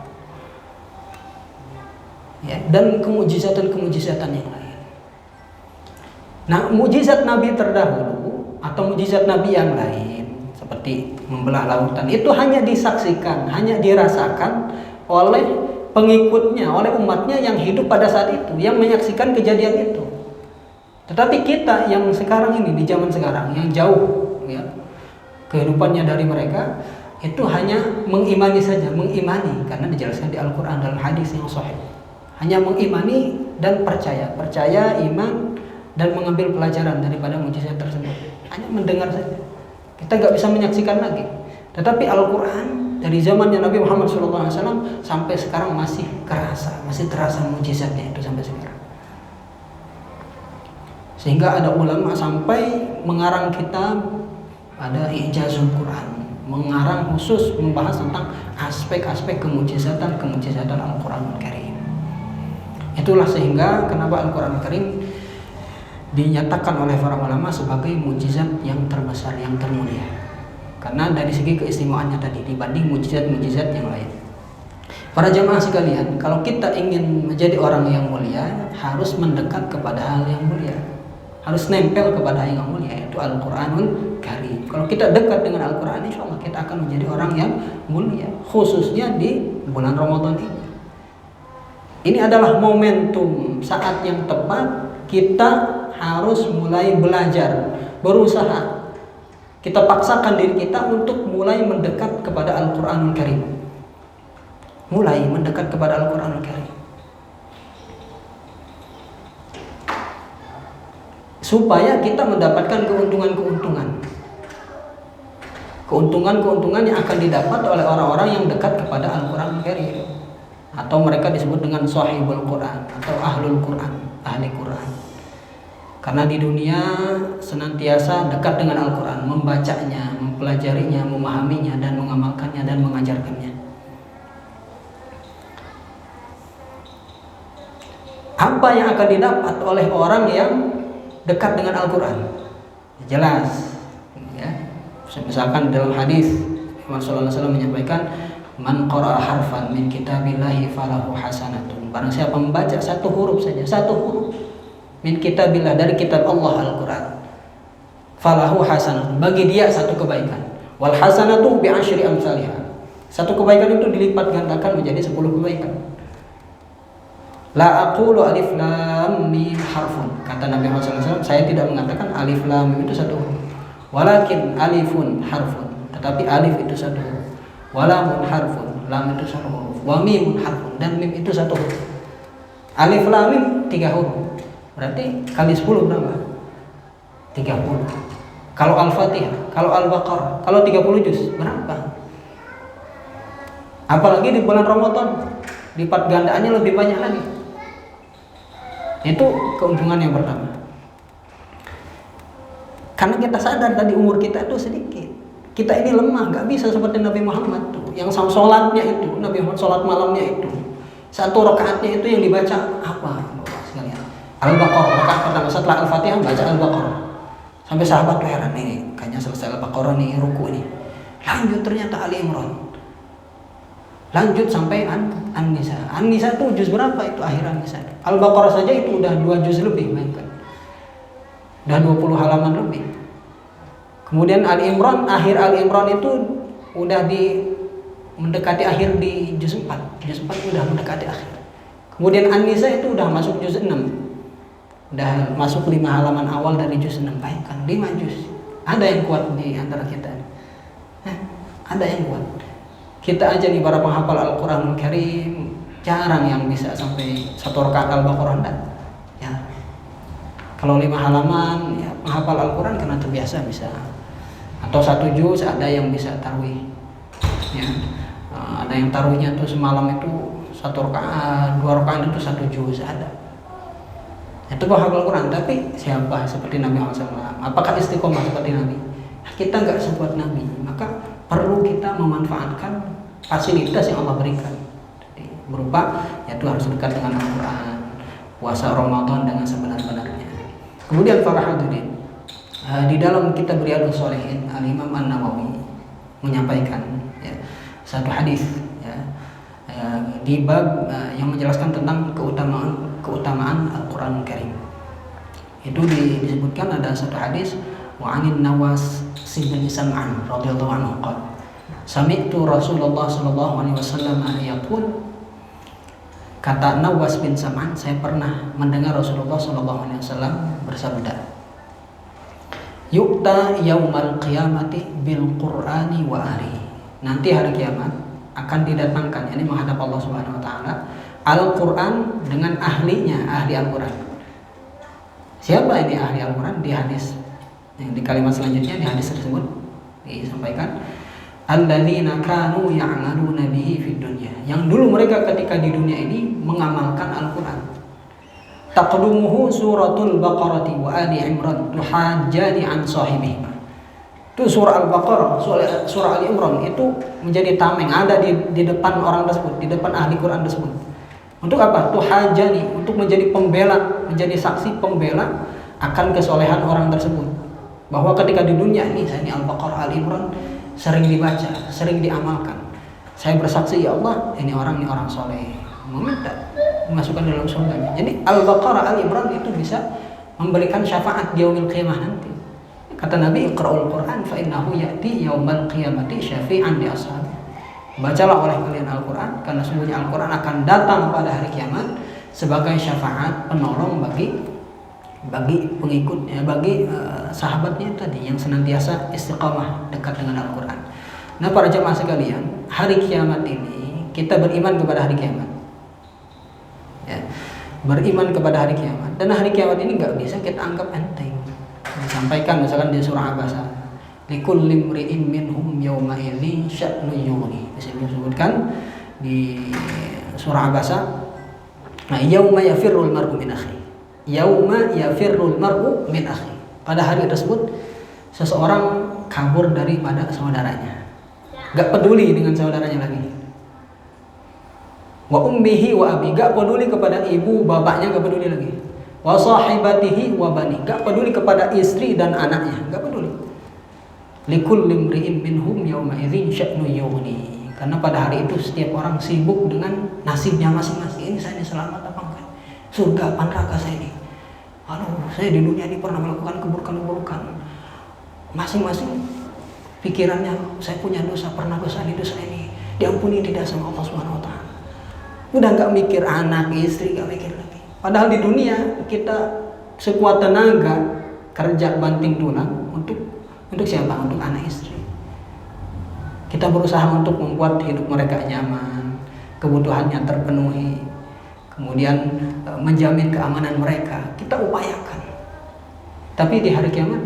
Ya, dan kemujizatan yang lain. Nah, mujizat Nabi terdahulu atau mujizat Nabi yang lain seperti membelah lautan itu hanya disaksikan, hanya dirasakan oleh pengikutnya, oleh umatnya yang hidup pada saat itu, yang menyaksikan kejadian itu. Tetapi kita yang sekarang ini, di zaman sekarang yang jauh ya kehidupannya dari mereka, itu hanya mengimani saja, mengimani karena dijelaskan di Al-Quran dalam hadis yang sahih. Hanya mengimani dan percaya, iman dan mengambil pelajaran daripada mukjizat tersebut. Hanya mendengar saja. Kita nggak bisa menyaksikan lagi. Tetapi Al-Quran dari zamannya Nabi Muhammad SAW sampai sekarang masih terasa mukjizatnya itu sampai sekarang. Sehingga ada ulama sampai mengarang kitab, ada I'jazul Quran, mengarang khusus membahas tentang aspek-aspek kemujizatan Al-Quran Al-Karim. Itulah sehingga kenapa Al-Quran Al-Karim dinyatakan oleh para ulama sebagai mukjizat yang terbesar, yang termulia. Karena dari segi keistimewaannya tadi dibanding mukjizat-mukjizat yang lain. Para jemaah sekalian, kalau kita ingin menjadi orang yang mulia, harus mendekat kepada hal yang mulia. Harus nempel kepada hal yang mulia, yaitu Al-Quranul Karim. Kalau kita dekat dengan Al-Quran, insya Allah kita akan menjadi orang yang mulia, khususnya di bulan Ramadan ini. Ini adalah momentum saat yang tepat kita harus mulai belajar, berusaha. Kita paksakan diri kita untuk mulai mendekat kepada Al-Quranul Karim. Mulai mendekat kepada Al-Quranul Karim. Supaya kita mendapatkan keuntungan-keuntungan. Keuntungan-keuntungan yang akan didapat oleh orang-orang yang dekat kepada Al-Quranul Karim. Atau mereka disebut dengan sahibul Quran atau ahlul Quran, ahli Quran. Karena di dunia senantiasa dekat dengan Al-Quran, membacanya, mempelajarinya, memahaminya, dan mengamalkannya dan mengajarkannya. Apa yang akan didapat oleh orang yang dekat dengan Al-Quran? Jelas ya. Misalkan dalam hadis Rasulullah SAW menyampaikan, man qara'a harfan min kitabillahi falahu hasanatun. Barang siapa membaca satu huruf saja, satu huruf min kitabillah, dari kitab Allah Al-Quran, falahu hasanatun, bagi dia satu kebaikan. Wal hasanatu bi asyri amsalihha. Satu kebaikan itu dilipat gandakan menjadi 10 kebaikan. La aqulu alif lam mim harfun. Kata Nabi Muhammad SAW, saya tidak mengatakan alif lam mim itu satu huruf. Walakin alifun harfun. Tetapi alif itu satu huruf. Walamun harfun, lam itu satu huruf. Wa mimun harfun, dan mim itu satu huruf. Alif lam mim 3 huruf. Berarti kali 10 berapa? 30. Kalau Al-Fatihah, kalau Al-Baqarah, kalau 30 juz berapa? Apalagi di bulan Ramadan, lipat gandaannya lebih banyak lagi. Itu keuntungan yang pertama. Karena kita sadar tadi umur kita itu sedikit. Kita ini lemah, gak bisa seperti Nabi Muhammad tuh. Yang sholatnya itu, Nabi Muhammad sholat malamnya itu, 1 rakaatnya itu yang dibaca apa? Sekalian. Al-Baqarah, rakaat pertama setelah Al-Fatihah baca Al-Baqarah. Sampai sahabat tuh heran nih, kayaknya selesai Al-Baqarah nih, ruku nih. Lanjut ternyata Ali Imran. Lanjut sampai An-Nisa. An-Nisa tuh juz berapa itu akhir An-Nisa? Al-Baqarah saja itu udah 2 juz lebih, bayangkan. Udah 20 halaman lebih. Kemudian Ali Imran, akhir Ali Imran itu udah mendekati akhir di juz 4. Juz 4 udah mendekati akhir. Kemudian An-Nisa itu udah masuk juz 6. Udah masuk 5 halaman awal dari juz 6. Bayangkan 5 juz. Ada yang kuat di antara kita? Ada yang kuat. Kita aja nih para penghafal Al-Quranul Karim jarang yang bisa sampai 1 rakaat Al-Baqarah dan ya. Kalau 5 halaman ya penghafal Al-Quran karena terbiasa bisa. Atau 1 juz ada yang bisa tarwih. Ya. Ada yang tarwihnya tuh semalam itu 1 rakaat, 2 rakaat itu 1 juz ada. Itu penghafal Al-Quran, tapi siapa seperti Nabi Muhammad SAW? Apakah istiqomah seperti Nabi? Kita nggak sekuat Nabi, maka perlu kita memanfaatkan fasilitas yang Allah berikan. Jadi, berupa yaitu harus dekat dengan Al-Quran, puasa Ramadan dengan sebenar-benarnya. Kemudian para hadirin, di dalam kitab Riyadhus Shalihin, Al-Imam An-Nawawi menyampaikan ya, satu hadis ya, di bab yang menjelaskan tentang keutamaan Al-Quran Karim. Itu disebutkan ada satu hadis wa 'anin Nawas bin Sam'an radhiyallahu anhu qala sami'tu Rasulullah sallallahu alaihi wasallam yaqul. Kata Nawas bin Sam'an, saya pernah mendengar Rasulullah sallallahu alaihi wasallam bersabda, "Yu'ta yaumal qiyamati bil Qur'ani wa ahlihi." Nanti hari kiamat akan didatangkan, yakni menghadap Allah Subhanahu wa taala, Al-Qur'an dengan ahlinya, ahli Al-Qur'an. Siapa ini ahli Al-Qur'an? Di hadis yang di kalimat selanjutnya, di hadis tersebut disampaikan, alladzina kanu ya'maluna bihi fid dunya. Yang dulu mereka ketika di dunia ini mengamalkan Al-Qur'an. Taqdumuhu suratul Baqarah wa Ali Imran tuhajjani an sahibihima. Itu surah Al-Baqarah, surah Ali Imran itu menjadi tameng ada di depan orang tersebut, di depan ahli Quran tersebut. Untuk apa? Tuhajjani, untuk menjadi pembela, menjadi saksi pembela akan kesolehan orang tersebut. Bahwa ketika di dunia ini, saya ini Al-Baqarah, Ali Imran sering dibaca, sering diamalkan. Saya bersaksi ya Allah, ini orang soleh, meminta dimasukkan dalam surga. Jadi Al-Baqarah, Ali Imran itu bisa memberikan syafaat di yaumil qiyamah nanti. Kata Nabi, Iqra'ul Qur'an fa innahu ya'ti yaumal qiyamati syafi'an di ashabi. Bacalah oleh kalian Al-Qur'an karena sungguhnya Al-Qur'an akan datang pada hari kiamat sebagai syafaat penolong bagi pengikutnya, bagi sahabatnya tadi yang senantiasa istiqamah dekat dengan Al-Quran. Nah para jemaah sekalian, hari kiamat ini kita beriman kepada hari kiamat ya, beriman kepada hari kiamat. Dan hari kiamat ini nggak bisa kita anggap enteng. Disampaikan misalkan di surah Abasa, likulli imri'in minhum yawma idzin sya'nu yughni. Disebutkan di surah Abasa, nah yauma yafirrul mar'u min akhihi, yauma yafirrul mar'u min akhi. Pada hari tersebut seseorang kabur daripada saudaranya, gak peduli dengan saudaranya lagi. Wa ummihi wa abi, gak peduli kepada ibu bapaknya, gak peduli lagi. Wa sahibatihi wa bani, gak peduli kepada istri dan anaknya, gak peduli. Likulli imri'in minhum yawma idzin sya'nu yughni. Karena pada hari itu setiap orang sibuk dengan nasibnya masing-masing. Ini saya selamat apa enggak? Surga apa neraka saya ini? Aduh, saya di dunia ini pernah melakukan keburukan-keburukan. Masing-masing pikirannya, saya punya dosa, pernah dosa ini. Diampuni tidak sama Allah Subhanahu wa taala. Udah enggak mikir anak, istri, enggak mikir lagi. Padahal di dunia kita sekuat tenaga kerja banting tulang untuk siapa? Untuk anak istri. Kita berusaha untuk membuat hidup mereka nyaman, kebutuhannya terpenuhi. Kemudian menjamin keamanan mereka, kita upayakan. Tapi di hari kiamat,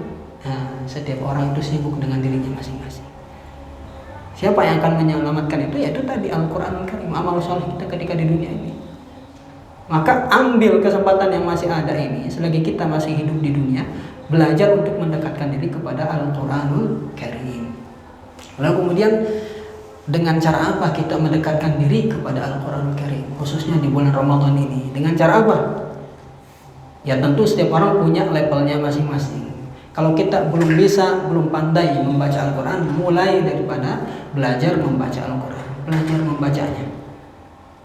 setiap orang itu sibuk dengan dirinya masing-masing. Siapa yang akan menyelamatkan itu? Yaitu tadi Al-Quran Karim, amal soleh kita ketika di dunia ini. Maka ambil kesempatan yang masih ada ini, selagi kita masih hidup di dunia, belajar untuk mendekatkan diri kepada Al-Quranul Karim. Lalu kemudian dengan cara apa kita mendekatkan diri kepada Al-Quranul Karim, khususnya di bulan Ramadan ini? Dengan cara apa? Ya tentu setiap orang punya levelnya masing-masing. Kalau kita belum pandai membaca Al-Quran, mulai daripada belajar membaca Al-Quran, belajar membacanya.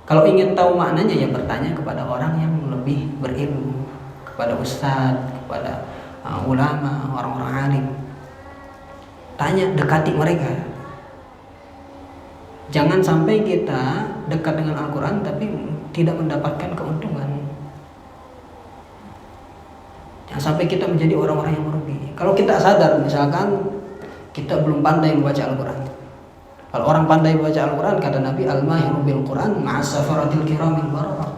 Kalau ingin tahu maknanya, ya bertanya kepada orang yang lebih berilmu, kepada ustadz, kepada ulama, orang-orang alim. Tanya, dekati mereka. Jangan sampai kita dekat dengan Al-Quran tapi tidak mendapatkan keuntungan. Jangan sampai kita menjadi orang-orang yang merugi. Kalau kita sadar misalkan kita belum pandai membaca Al-Quran. Kalau orang pandai membaca Al-Quran, kata Nabi, al-mahiru bil Quran ma'as-safaratil kiramil bararah.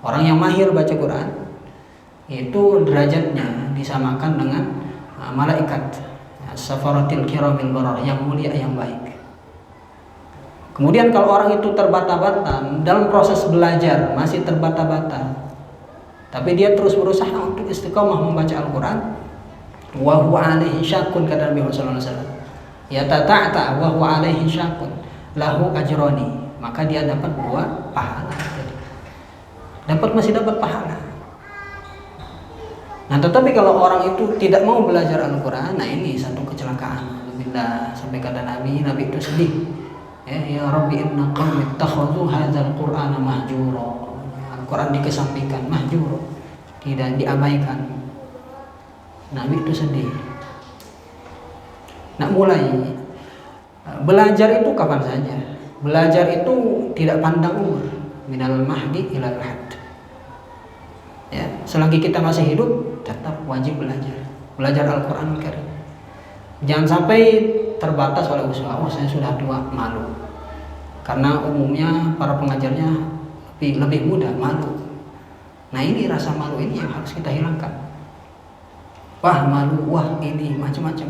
Orang yang mahir baca Quran itu derajatnya disamakan dengan malaikat as-safaratil kiramil bararah, yang mulia, yang baik. Kemudian kalau orang itu terbata-bata dalam proses belajar, masih terbata-bata, tapi dia terus berusaha untuk istiqomah membaca Al-Quran, wa huwa alaihi syakun, kata Nabi sallallahu alaihi wasallam, ya tata'ta wa huwa alaihi syakun lahu ajroni, maka dia dapat 2 pahala. Masih dapat pahala. Nah, tetapi kalau orang itu tidak mau belajar Al-Quran, nah ini satu kecelakaan. Alhamdulillah, sampai kata Nabi itu sedih. Ya Rabbi inna qaumi ittakhadhu hadzal Qur'ana mahjura. Al-Quran dikesampingkan, mahjur, tidak diabaikan. Nabi itu sedih. Nah, mulai belajar itu kapan saja. Belajar itu tidak pandang umur, minal mahdi ilal had. Ya, selagi kita masih hidup tetap wajib belajar Al-Quran Karim. Jangan sampai terbatas oleh usaha, saya sudah tua, malu. Karena umumnya para pengajarnya lebih muda, malu. Nah, ini rasa malu ini yang harus kita hilangkan. Wah malu, wah ini macam-macam.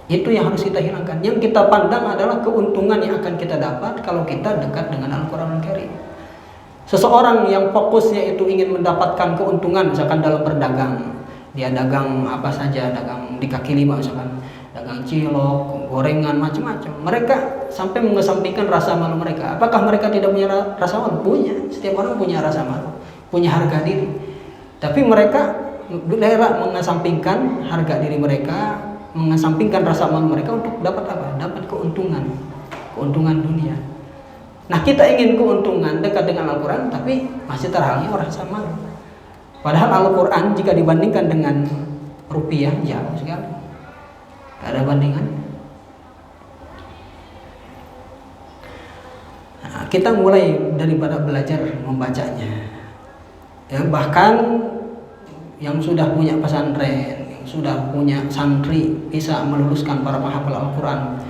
Itu yang harus kita hilangkan. Yang kita pandang adalah keuntungan yang akan kita dapat kalau kita dekat dengan Al-Quran Karim. Seseorang yang fokusnya itu ingin mendapatkan keuntungan, misalkan dalam berdagang, dia dagang apa saja, dagang di kaki lima misalkan, dagang cilok, gorengan, macam-macam. Mereka sampai mengesampingkan rasa malu mereka. Apakah mereka tidak punya rasa malu? Punya. Setiap orang punya rasa malu, punya harga diri. Tapi mereka mengesampingkan harga diri mereka, mengesampingkan rasa malu mereka untuk dapat apa? Dapat keuntungan dunia. Nah, kita ingin keuntungan dekat dengan Al-Quran, tapi masih terhalangi rasa malu. Padahal Al-Quran jika dibandingkan dengan rupiah jauh sekali, tidak ada bandingan. Nah, kita mulai daripada belajar membacanya. Ya, bahkan yang sudah punya pesantren, sudah punya santri, bisa meluluskan para penghafal Al-Quran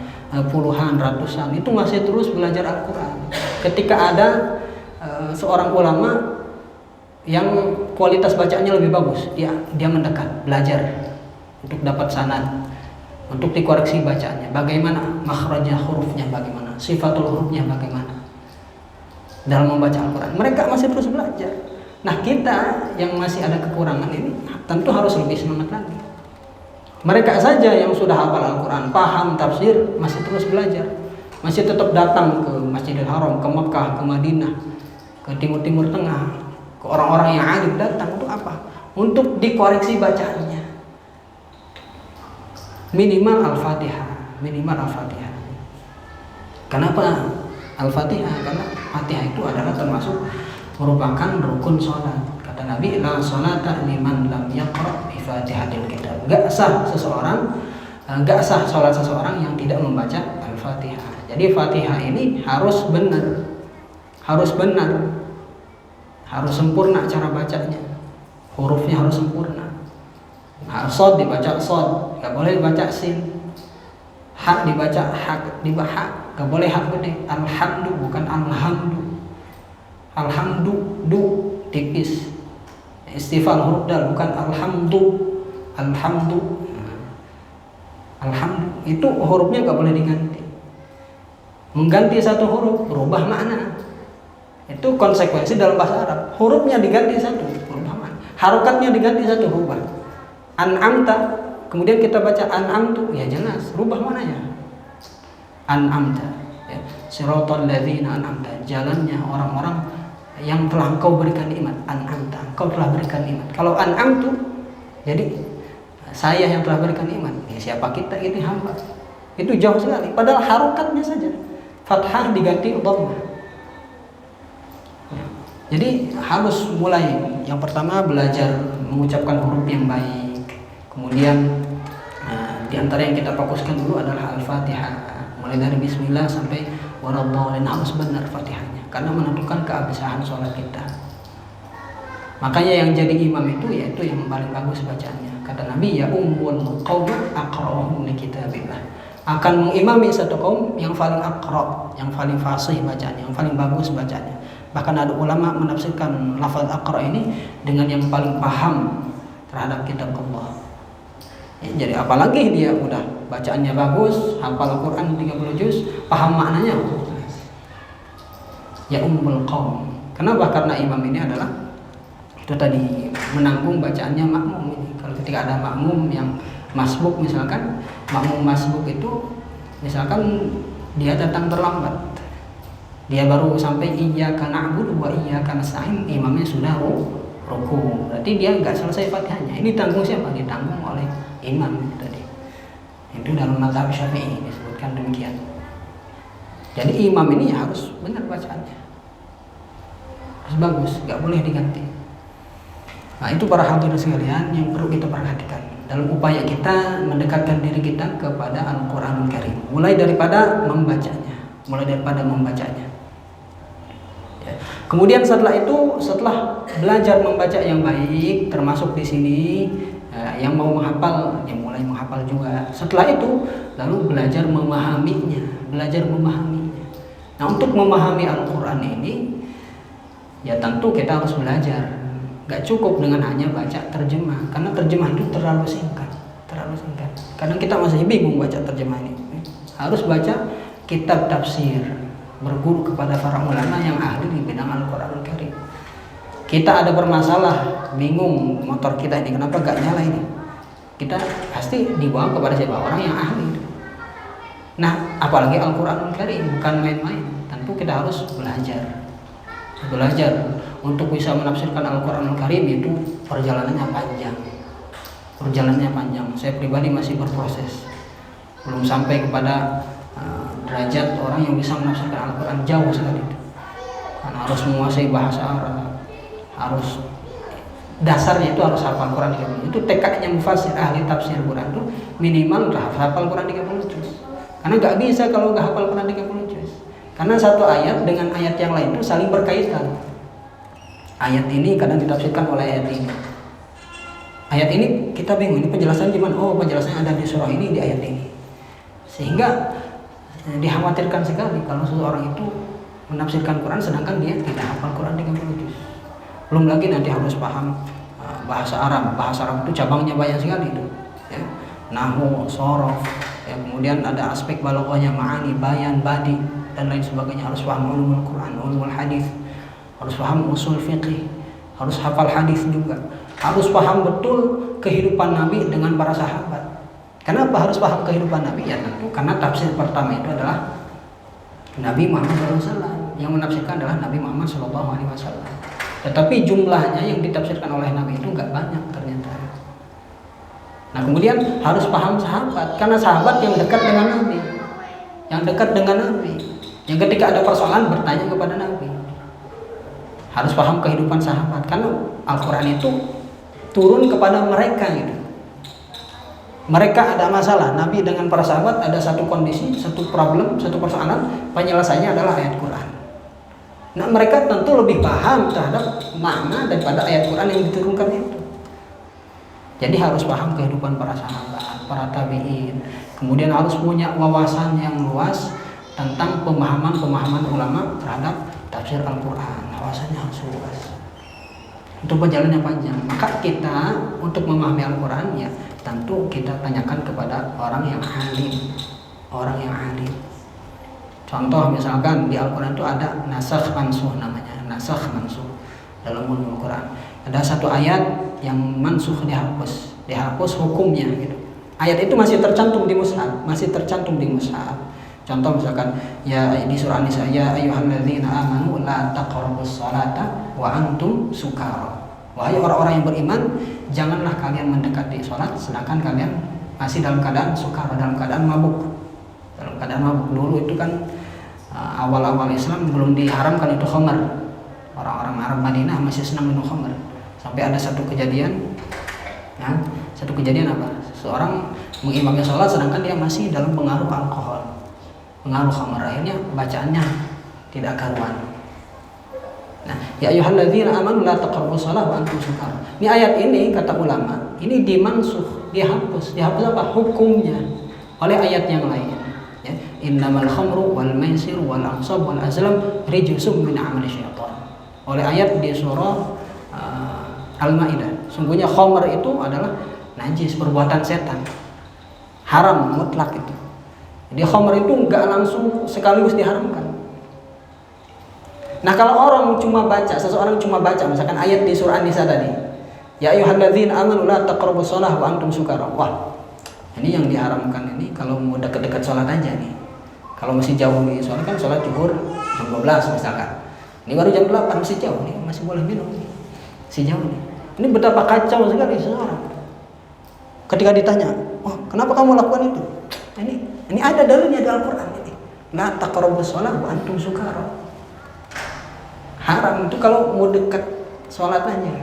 puluhan, ratusan, itu masih terus belajar Al-Quran. Ketika ada seorang ulama yang kualitas bacaannya lebih bagus, dia mendekat belajar untuk dapat sanad, untuk dikoreksi bacaannya, bagaimana makhrajnya, hurufnya bagaimana, sifatul hurufnya bagaimana dalam membaca Al-Quran. Mereka masih terus belajar. Nah, kita yang masih ada kekurangan ini tentu harus lebih semangat lagi. Mereka saja yang sudah hafal Al-Quran, paham tafsir, masih terus belajar, masih tetap datang ke Masjidil Haram, ke Mekah, ke Madinah, ke Timur Tengah, ke orang-orang yang alim datang untuk apa? Untuk dikoreksi bacaannya. Minimal Al-Fatihah. Kenapa Al-Fatihah? Karena Fatihah itu adalah termasuk merupakan rukun sholat. Kata Nabi, la sholata liman lam yaqra bi Fatihatil kitab. Gak sah sholat seseorang yang tidak membaca Al-Fatihah. Jadi Fatihah ini harus benar, harus sempurna cara bacanya, hurufnya harus sempurna. Sod dibaca sod, gak boleh dibaca sin. Hak dibaca hak, gak boleh hak gede. Alhamdu bukan alhamdu. Alhamdu tipis. Istifal huruf dal bukan alhamdu. Alhamdu itu hurufnya gak boleh diganti. Mengganti satu huruf berubah makna. Itu konsekuensi dalam bahasa Arab. Hurufnya diganti satu, rubah mana. Harokatnya diganti satu, rubah. An'amta, kemudian kita baca an'amtu, ya jelas, rubah mananya. An'amta, ya. Siratal ladzina an'amta, jalannya orang-orang yang telah engkau berikan nikmat. An'amta, engkau telah berikan nikmat. Kalau an'amtu, jadi saya yang telah berikan nikmat. Ya, siapa kita? Ini hamba. Itu jauh sekali. Padahal harokatnya saja. Fathah diganti dhammah. Ya. Jadi harus mulai. Yang pertama belajar mengucapkan huruf yang baik. Kemudian di antara yang kita fokuskan dulu adalah Al-Fatihah. Mulai dari Bismillah sampai Waradhdallin, harus benar Fatihahnya. Karena menentukan keabsahan sholat kita. Makanya yang jadi imam itu yaitu yang paling bagus bacaannya. Kata Nabi, ya ummul qaum aqra'uhum li kitabillah. Akan mengimami satu kaum yang paling aqra', yang paling fasih bacanya, yang paling bagus bacanya. Bahkan ada ulama menafsirkan lafaz aqra' ini dengan yang paling paham terhadap kitab Allah. Ya, jadi apalagi dia udah bacaannya bagus, hafal Al-Quran 30 juz, paham maknanya. Ya ummul qaum. Kenapa? Karena imam ini adalah itu tadi menanggung bacaannya makmum ini. Kalau ketika ada makmum yang masbuk misalkan, makmum masbuk itu misalkan dia datang terlambat, dia baru sampai iyyaka na'budu wa iyyaka nasta'in, imamnya sudah ruku, berarti dia nggak selesai Fatihahnya. Ini tanggung siapa? Ditanggung oleh imam itu tadi. Itu dalam mazhab Syafi'i disebutkan demikian. Jadi imam ini harus benar bacaannya, harus bagus, nggak boleh diganti. Nah, itu para hadirin sekalian yang perlu kita perhatikan dalam upaya kita mendekatkan diri kita kepada Al-Quranul Karim. Mulai daripada membacanya. Ya. Kemudian setelah itu, setelah belajar membaca yang baik, termasuk di sini yang mau menghafal, yang mulai menghafal juga. Setelah itu, lalu belajar memahaminya. Nah, untuk memahami Al-Quran ini, ya tentu kita harus belajar. Gak cukup dengan hanya baca terjemah, karena terjemah itu terlalu singkat. Kadang kita masih bingung baca terjemah ini. Harus baca kitab tafsir, berguru kepada para ulama yang ahli di bidang Al-Quranul Karim. Kita ada bermasalah, bingung motor kita ini kenapa gak nyala ini. Kita pasti dibawa kepada siapa? Orang yang ahli. Nah, apalagi Al-Quranul Karim, bukan main-main. Tentu kita harus belajar untuk bisa menafsirkan Al-Quranul Karim. Itu perjalanannya panjang. Saya pribadi masih berproses, belum sampai kepada derajat orang yang bisa menafsirkan Al-Quran, jauh sekali. Karena harus menguasai bahasa Arab, harus dasarnya itu harus hafal Quran 30. Itu tekadnya mufasir, ahli tafsir Quran itu minimal udah hafal Quran 30 juz. Karena nggak bisa kalau nggak hafal Quran 30 juz. Karena satu ayat dengan ayat yang lain itu saling berkaitan. Ayat ini kadang ditafsirkan oleh ayat ini. Ayat ini kita bingung, ini penjelasan gimana? Oh, penjelasannya ada di surah ini, di ayat ini. Sehingga dikhawatirkan sekali kalau seseorang itu menafsirkan Quran sedangkan dia tidak hafal Quran 30 juz. Belum lagi nanti harus paham bahasa Arab. Bahasa Arab itu cabangnya banyak sekali itu. Ya. Nahwu, shorof, ya, kemudian ada aspek balaghahnya, ma'ani, bayan, badi, dan lain sebagainya. Harus paham ulumul Quran, ulumul hadis, harus paham usul fiqih, harus hafal hadis juga, harus paham betul kehidupan Nabi dengan para sahabat. Kenapa harus paham kehidupan Nabi? Ya tentu karena tafsir pertama itu adalah Nabi Muhammad SAW, yang menafsirkan adalah Nabi Muhammad SAW. Tetapi jumlahnya yang ditafsirkan oleh Nabi itu nggak banyak ternyata. Nah, kemudian harus paham sahabat, karena sahabat yang dekat dengan Nabi, yang ketika ada persoalan bertanya kepada Nabi. Harus paham kehidupan sahabat, karena Al-Quran itu turun kepada mereka gitu. Mereka ada masalah, Nabi dengan para sahabat ada satu kondisi, satu problem, satu persoalan, penyelesaiannya adalah ayat Quran. Nah, mereka tentu lebih paham terhadap makna daripada ayat Quran yang diturunkan itu. Jadi harus paham kehidupan para sahabat, para tabi'in. Kemudian harus punya wawasan yang luas tentang pemahaman ulama terhadap tafsir Al-Quran. Wawasannya harus luas. Untuk perjalanannya panjang. Maka kita untuk memahami Al-Quran ya tentu kita tanyakan kepada orang yang alim. Contoh misalkan di Al-Quran itu ada nasakh mansuh namanya, nasakh mansuh dalam ulumul Quran. Ada satu ayat yang mansuh dihapus hukumnya gitu. Ayat itu masih tercantum di mushaf, Contoh misalkan ya di surah An-Nisa, ya ayyuhalladzina amanu la taqrabus salata wa antum sukara. Wahai orang-orang yang beriman, janganlah kalian mendekati salat sedangkan kalian masih dalam keadaan sukara, dalam keadaan mabuk. Dalam keadaan mabuk. Dulu itu kan awal-awal Islam belum diharamkan itu khamar. Orang-orang Arab Madinah masih senang minum khamar. Sampai ada satu kejadian apa? Seorang mengimami sholat sedangkan dia masih dalam pengaruh alkohol, pengaruh khamar. Akhirnya bacaannya tidak karuan. Nah, ya ayyuhalladzina amanu la taqrabus shalah wa antum sukara. Ini ayat ini kata ulama, ini dimansuh, dihapus apa? Hukumnya oleh ayat yang lain. Ya, innamal khamru wal maisir wal ansab wal azlam rijsum min amali syaitan. Oleh ayat di surah Al-Maidah. Sungguhnya khamr itu adalah najis, perbuatan setan. Haram mutlak itu. Jadi khamr itu enggak langsung sekaligus diharamkan. Nah, kalau seseorang cuma baca misalkan ayat di surah An-Nisa tadi, ya ayyuhalladzina amanu la taqrabus shalah wa antum sukara. Wah, ini yang diharamkan ini kalau mau dekat-dekat sholat aja nih. Kalau masih jauh nih, soalnya kan sholat zuhur jam 12 misalkan. Ini baru jam 8, masih jauh nih, masih boleh minum nih. Masih jauh nih. Ini betapa kacau sekali seseorang. Ketika ditanya, "Oh, kenapa kamu lakukan itu?" Ini ada dalilnya di Al-Qur'an ini. La taqrabus shalah wa antum sukara. Haram itu kalau mau dekat sholat aja.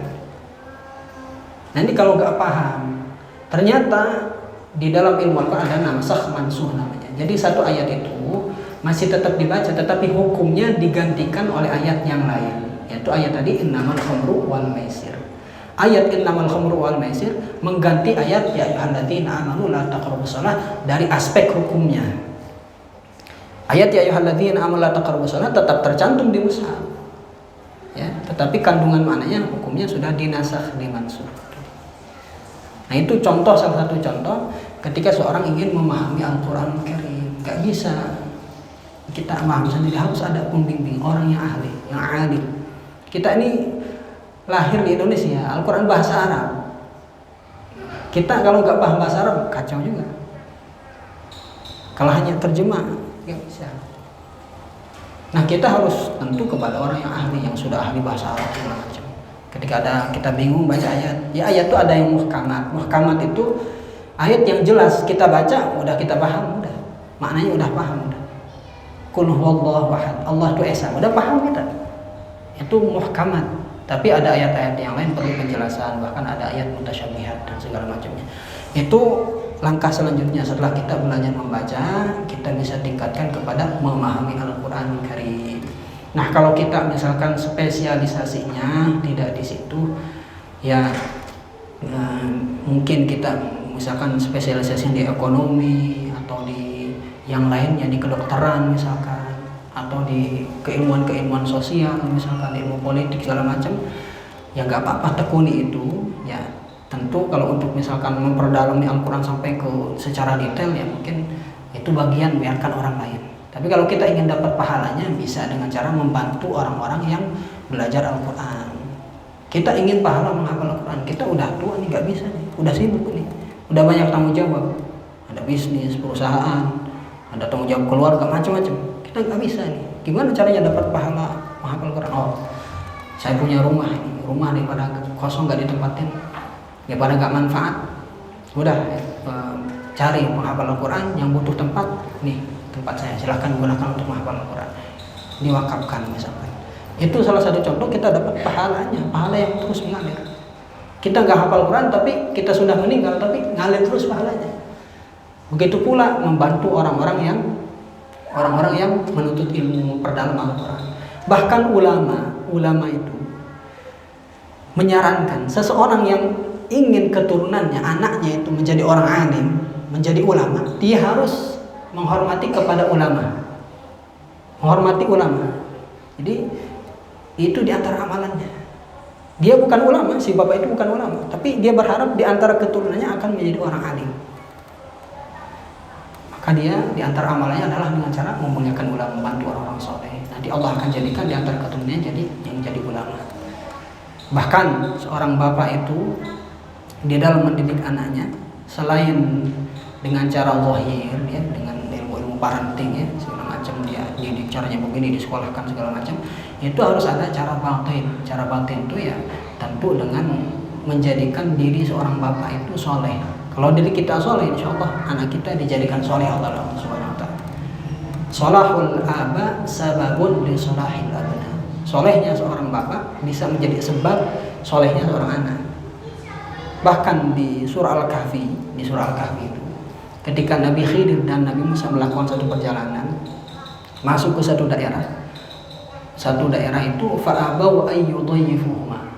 Nah, ini kalau nggak paham, ternyata di dalam ilmu Al-Quran ada nasakh mansuh namanya. Jadi satu ayat itu masih tetap dibaca, tetapi hukumnya digantikan oleh ayat yang lain. Yaitu ayat tadi innamal khamru wal maisir. Ayat innamal khamru wal maisir mengganti ayat ya ayyuhalladzina amanu la taqrabus shalah dari aspek hukumnya. Ayat ya ayyuhalladzina amanu la taqrabus shalah tetap tercantum di mushaf. Ya, tetapi kandungan maknanya hukumnya sudah dinasakh, dimansuh. Nah, itu salah satu contoh ketika seorang ingin memahami Al-Quran Karim. Gak bisa kita paham sendiri, harus ada pembimbing, orang yang ahli, yang alim. Kita ini lahir di Indonesia, Al-Quran bahasa Arab. Kita kalau gak paham bahasa Arab kacau juga. Kalau hanya terjemah gak bisa. Nah, kita harus tentu kepada orang yang ahli, yang sudah ahli bahasa Arab segala macam. Ketika kita bingung baca ayat, ya ayat itu ada yang muhkamat. Muhkamat itu ayat yang jelas kita baca, udah kita paham, udah maknanya udah paham, udah. Qul huwallahu ahad, Allah itu esa, udah paham kita. Itu muhkamat. Tapi ada ayat-ayat yang lain perlu penjelasan, bahkan ada ayat mutasyabihat dan segala macamnya. Itu langkah selanjutnya setelah kita belajar membaca, kita bisa tingkatkan kepada memahami Al-Quran Karim. Nah, kalau kita misalkan spesialisasinya tidak di situ, ya mungkin kita misalkan spesialisasi di ekonomi atau di yang lainnya, di kedokteran misalkan, atau di keilmuan sosial misalkan, ilmu politik segala macam, ya nggak apa-apa, tekuni itu ya. Tentu kalau untuk misalkan memperdalami Al-Quran sampai ke secara detail, ya mungkin itu bagian biarkan orang lain. Tapi kalau kita ingin dapat pahalanya, bisa dengan cara membantu orang-orang yang belajar Al-Quran. Kita ingin pahala menghafal Al-Quran, kita udah tua nih, gak bisa nih, udah sibuk nih, udah banyak tanggung jawab, ada bisnis, perusahaan, ada tanggung jawab keluarga, macam-macam. Kita gak bisa nih. Gimana caranya dapat pahala menghafal Al-Quran? Oh, saya punya rumah daripada kosong gak ditempatin, daripada gak manfaat, udah cari menghafal Al-Quran yang butuh tempat, nih tempat saya, silahkan gunakan untuk menghafal Al-Quran, diwakafkan misalkan. Itu salah satu contoh kita dapat pahalanya, pahala yang terus mengalir. Kita nggak hafal Quran tapi kita sudah meninggal, tapi ngalir terus pahalanya. Begitu pula membantu orang-orang yang menuntut ilmu perdalam Al-Quran. Bahkan ulama itu menyarankan seseorang yang ingin keturunannya, anaknya itu menjadi orang alim, menjadi ulama, dia harus menghormati kepada ulama. Menghormati ulama. Jadi itu diantara amalannya. Dia bukan ulama, si bapak itu bukan ulama, tapi dia berharap diantara keturunannya akan menjadi orang alim. Maka maka dia di antara amalannya adalah dengan cara memuliakan ulama, membantu orang-orang soleh. Nanti Allah akan jadikan di antara keturunannya jadi yang jadi ulama. Bahkan seorang bapak itu di dalam mendidik anaknya, selain dengan cara zahir, ya, dengan ilmu parenting, ya, segala macam, dia didik caranya begini, disekolahkan segala macam, itu harus ada cara batin. Cara batin itu ya tentu dengan menjadikan diri seorang bapak itu soleh. Kalau diri kita soleh, insya Allah anak kita dijadikan soleh Allah Subhanahu wa ta'ala. Solahul aba sababun li solahil abna. Solehnya seorang bapak bisa menjadi sebab solehnya seorang anak. Bahkan di surah Al-Kahfi, itu ketika Nabi Khidir dan Nabi Musa melakukan satu perjalanan masuk ke satu daerah itu fa'abau ayyudayyifuhuma.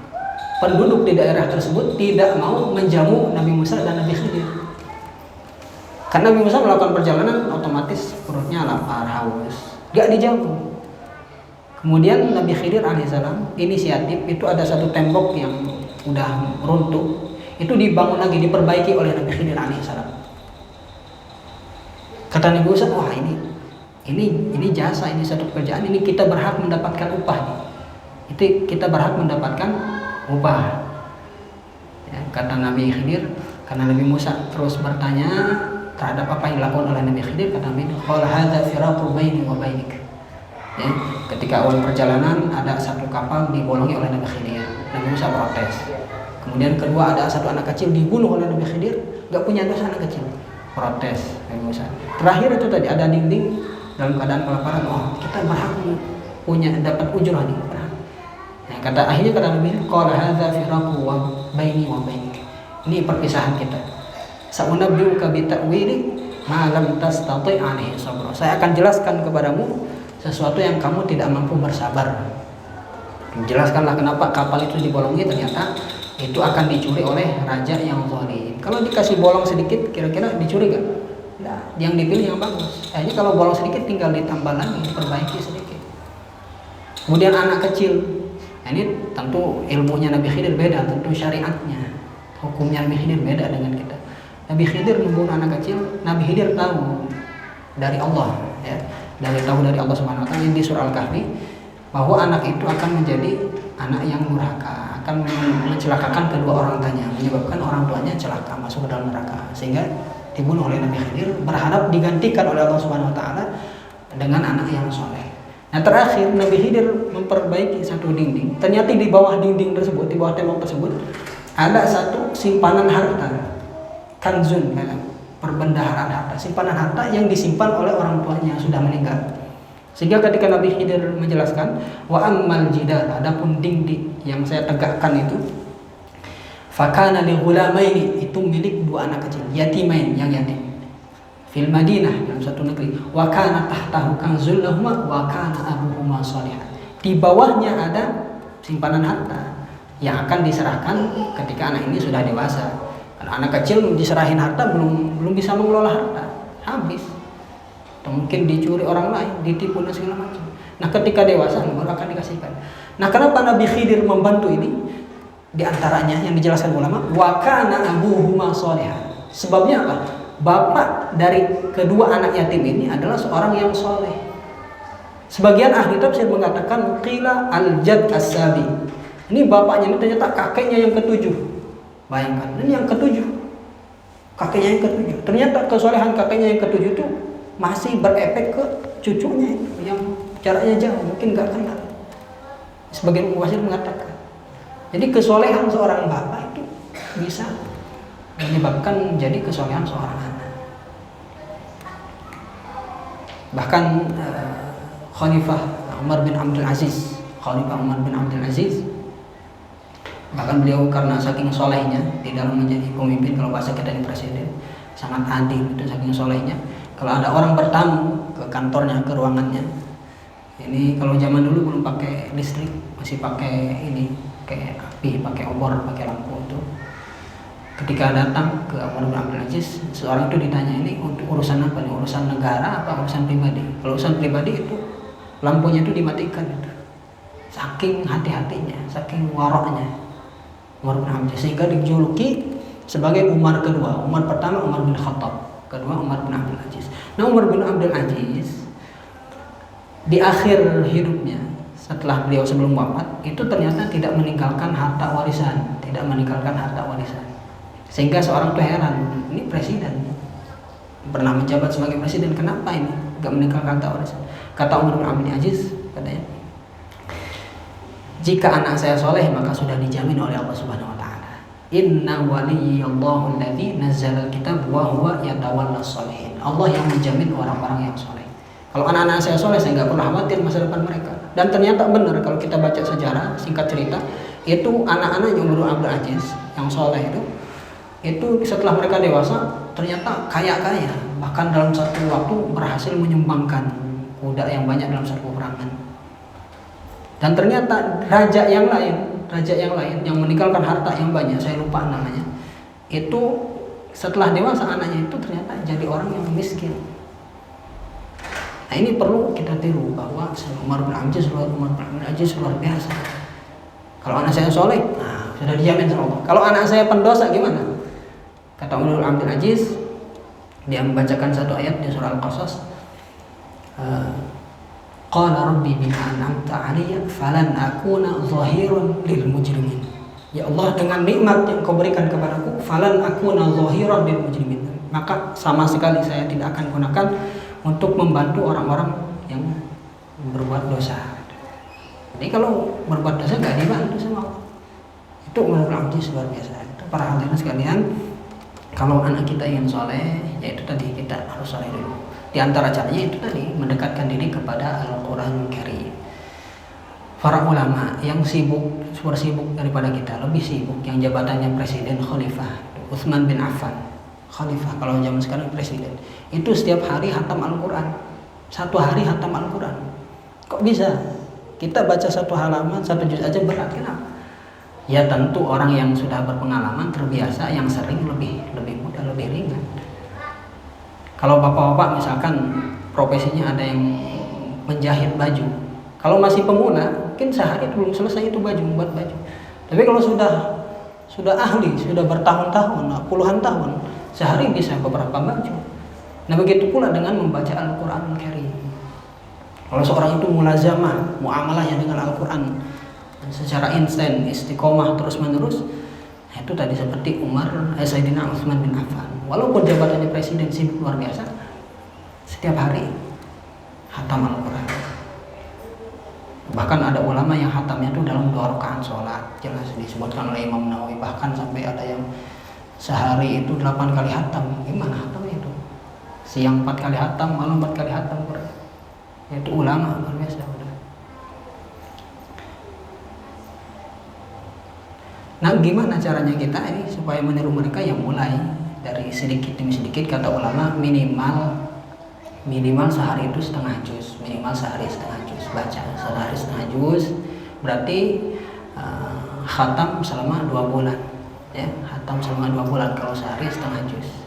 Penduduk di daerah tersebut tidak mau menjamu Nabi Musa dan Nabi Khidir. Karena Nabi Musa melakukan perjalanan, otomatis perutnya lapar, haus, gak dijamu. Kemudian Nabi Khidir alaihissalam inisiatif, itu ada satu tembok yang udah runtuh, itu dibangun lagi, diperbaiki oleh Nabi Khidir alaihissalam. Kata Nabi Musa, wah ini jasa, ini satu pekerjaan, ini kita berhak mendapatkan upah nih. Itu kita berhak mendapatkan upah. Ya, kata Nabi Khidir, karena Nabi Musa terus bertanya terhadap apa yang dilakukan oleh Nabi Khidir, kata Nabi, qala hadza firaqu baini wa bainik. Ya, ketika awal perjalanan ada satu kapal dibolongi oleh Nabi Khidir, Nabi Musa protes. Kemudian kedua ada satu anak kecil dibunuh oleh Nabi Khidir, gak punya dosa anak kecil, protes Nabi Musa. Terakhir itu tadi ada dinding dalam keadaan kelaparan, oh kita berhak punya dapat ujrah nih. Akhirnya kata Nabi, qala hadza firaqu wa baini wa bainik. Ini perpisahan kita. Sa'unabbi'uka bi ta'wili ma lam tastati' 'alaihi sabra. Saya akan jelaskan kepadamu sesuatu yang kamu tidak mampu bersabar. Jelaskanlah kenapa kapal itu dibolongi, ternyata itu akan dicuri oleh raja yang zalim. Kalau dikasih bolong sedikit, kira-kira dicuri gak? Nah, yang dipilih yang bagus. Akhirnya kalau bolong sedikit tinggal ditambah lagi, diperbaiki sedikit. Kemudian anak kecil, nah, ini tentu ilmunya Nabi Khidir beda, tentu syariatnya, hukumnya Nabi Khidir beda dengan kita. Nabi Khidir membunuh anak kecil, Nabi Khidir tahu dari Allah, ya, dari Allah Subhanahu wa ta'ala di surah Al-Kahfi, bahwa anak itu akan menjadi anak yang durhaka, akan mencelakakan kedua orang tuanya, menyebabkan orang tuanya celaka masuk ke dalam neraka, sehingga dibunuh oleh Nabi Khidir, berharap digantikan oleh Allah Subhanahu wa ta'ala dengan anak yang soleh. Nah, terakhir Nabi Khidir memperbaiki satu dinding. Ternyata di bawah dinding tersebut, di bawah tembok tersebut, ada satu simpanan harta, kanzun, perbendaharaan harta, simpanan harta yang disimpan oleh orang tuanya yang sudah meninggal. Sehingga ketika Nabi Khidir menjelaskan, wa ammal jidar, adapun dinding yang saya tegakkan itu, fakana li ghulamaini, itu milik dua anak kecil, yatimain, yang yatim, fil Madinah, dalam satu negeri, wa kana tahtahu kanzul lahuma wa kana abuhuma shalihan. Di bawahnya ada simpanan harta yang akan diserahkan ketika anak ini sudah dewasa. Anak kecil diserahin harta belum bisa mengelola harta, habis. Atau mungkin dicuri orang lain, ditipu dan segala macam. Nah, ketika dewasa baru akan dikasihkan. Nah, kenapa Nabi Khidir membantu ini? Di antaranya yang dijelaskan ulama, wa kana abuhuma shalihan. Sebabnya apa? Bapak dari kedua anak yatim ini adalah seorang yang soleh. Sebagian ahli tafsir mengatakan qila al-jad as-sabi. Ini bapaknya ini ternyata kakeknya yang ketujuh. Bayangkan, ini yang ketujuh, kakeknya yang ketujuh. Ternyata kesolehan kakeknya yang ketujuh itu masih berefek ke cucunya itu yang jaraknya jauh, mungkin nggak kenal. Sebagian mufassir mengatakan, jadi kesolehan seorang bapak itu bisa menyebabkan menjadi kesolehan seorang anak. Bahkan Khalifah Umar bin Abdul Aziz, bahkan beliau karena saking solehnya di dalam menjadi pemimpin, kalau bahasa kita ini presiden, sangat adil, itu saking solehnya. Kalau ada orang bertamu ke kantornya, ke ruangannya, ini kalau zaman dulu belum pakai listrik, masih pakai ini, kayak api, pakai obor, pakai lampu itu. Ketika datang ke Umar bin Abdul Aziz, seorang itu ditanya, ini untuk urusan apa nih? Urusan negara apa urusan pribadi? Kalau urusan pribadi itu lampunya itu dimatikan itu. Saking hati-hatinya, saking waroknya Umar bin Abdul Aziz, sehingga dijuluki sebagai Umar kedua. Umar pertama Umar bin Khattab, kedua Umar bin Abdul Aziz. Nah, Umar bin Abdul Aziz di akhir hidupnya, setelah beliau sebelum wafat, itu ternyata tidak meninggalkan harta warisan, sehingga seorang tuh heran, ini presiden pernah menjabat sebagai presiden, kenapa ini nggak meninggalkan harta warisan? Kata Umar bin Abdul Aziz, katanya, jika anak saya soleh maka sudah dijamin oleh Allah Subhanahu Wa Taala. Inna waliyallahu alladzi nazzala al-kitab wa huwa yatawalla sholihin. Allah yang menjamin orang-orang yang soleh. Kalau anak-anak saya soleh, saya nggak perlu khawatir masa depan mereka. Dan ternyata benar, kalau kita baca sejarah, singkat cerita, itu anak-anak Umar bin Abdul Aziz yang soleh itu setelah mereka dewasa ternyata kaya-kaya. Bahkan dalam satu waktu berhasil menyumbangkan kuda yang banyak dalam satu peperangan. Dan ternyata raja yang lain yang meninggalkan harta yang banyak, saya lupa namanya, itu setelah dewasa anaknya itu ternyata jadi orang yang miskin. Nah, ini perlu kita tiru bahwa Umar bin Abdul Aziz luar biasa. Kalau anak saya soleh, nah sudah dijamin sama Allah. Kalau anak saya pendosa gimana? Kata Umar bin Abdul Aziz, dia membacakan satu ayat di surah Al-Qasas. Qala rabbi bima an'amta 'alayya falan akuna zahiran lil mujrimin. Ya Allah, dengan nikmat yang Kau berikan kepadaku, falan akuna zahiran lil mujrimin. Maka sama sekali saya tidak akan gunakan untuk membantu orang-orang yang berbuat dosa. Jadi kalau berbuat dosa nggak dibantu sama Allah. Itu menurut luar biasa. Itu para hadirin sekalian, kalau anak kita ingin soleh, yaitu tadi kita harus soleh dulu. Di antara caranya itu tadi, mendekatkan diri kepada Al-Quran Karim. Para ulama yang super sibuk daripada kita, lebih sibuk, yang jabatannya presiden, khalifah, Utsman bin Affan, khalifah kalau zaman sekarang presiden, itu setiap hari hatam Al-Quran, satu hari hatam Al-Quran. Kok bisa? Kita baca satu halaman, satu juz aja berat, kenapa? Ya tentu orang yang sudah berpengalaman, terbiasa, yang sering lebih mudah, lebih ringan. Kalau bapak-bapak misalkan profesinya ada yang menjahit baju, kalau masih pemula mungkin sehari belum selesai itu baju, membuat baju. Tapi kalau sudah ahli, sudah bertahun-tahun, puluhan tahun, sehari bisa beberapa baju. Nah begitu pula dengan membaca Al-Quran Karim. Kalau seorang itu mulazamah, muamalahnya dengan Al-Quran secara instan, istiqomah terus menerus, itu tadi seperti Sayyidina Utsman bin Affan, walaupun jabatannya presiden sibuk luar biasa, setiap hari hatam Al-Quran. Bahkan ada ulama yang hatamnya itu dalam 2 rakaat sholat, jelas disebutkan oleh Imam Nawawi. Bahkan sampai ada yang sehari itu 8 kali hatam. Gimana hatamnya itu? Siang 4 kali hatam, malam 4 kali hatam. Itu ulama luar biasa. Nah, gimana caranya kita ini supaya meniru mereka? Yang mulai dari sedikit demi sedikit. Kata ulama, minimal sehari itu setengah juz, baca sehari setengah juz, berarti khatam selama 2 bulan, ya, khatam selama 2 bulan kalau sehari setengah juz.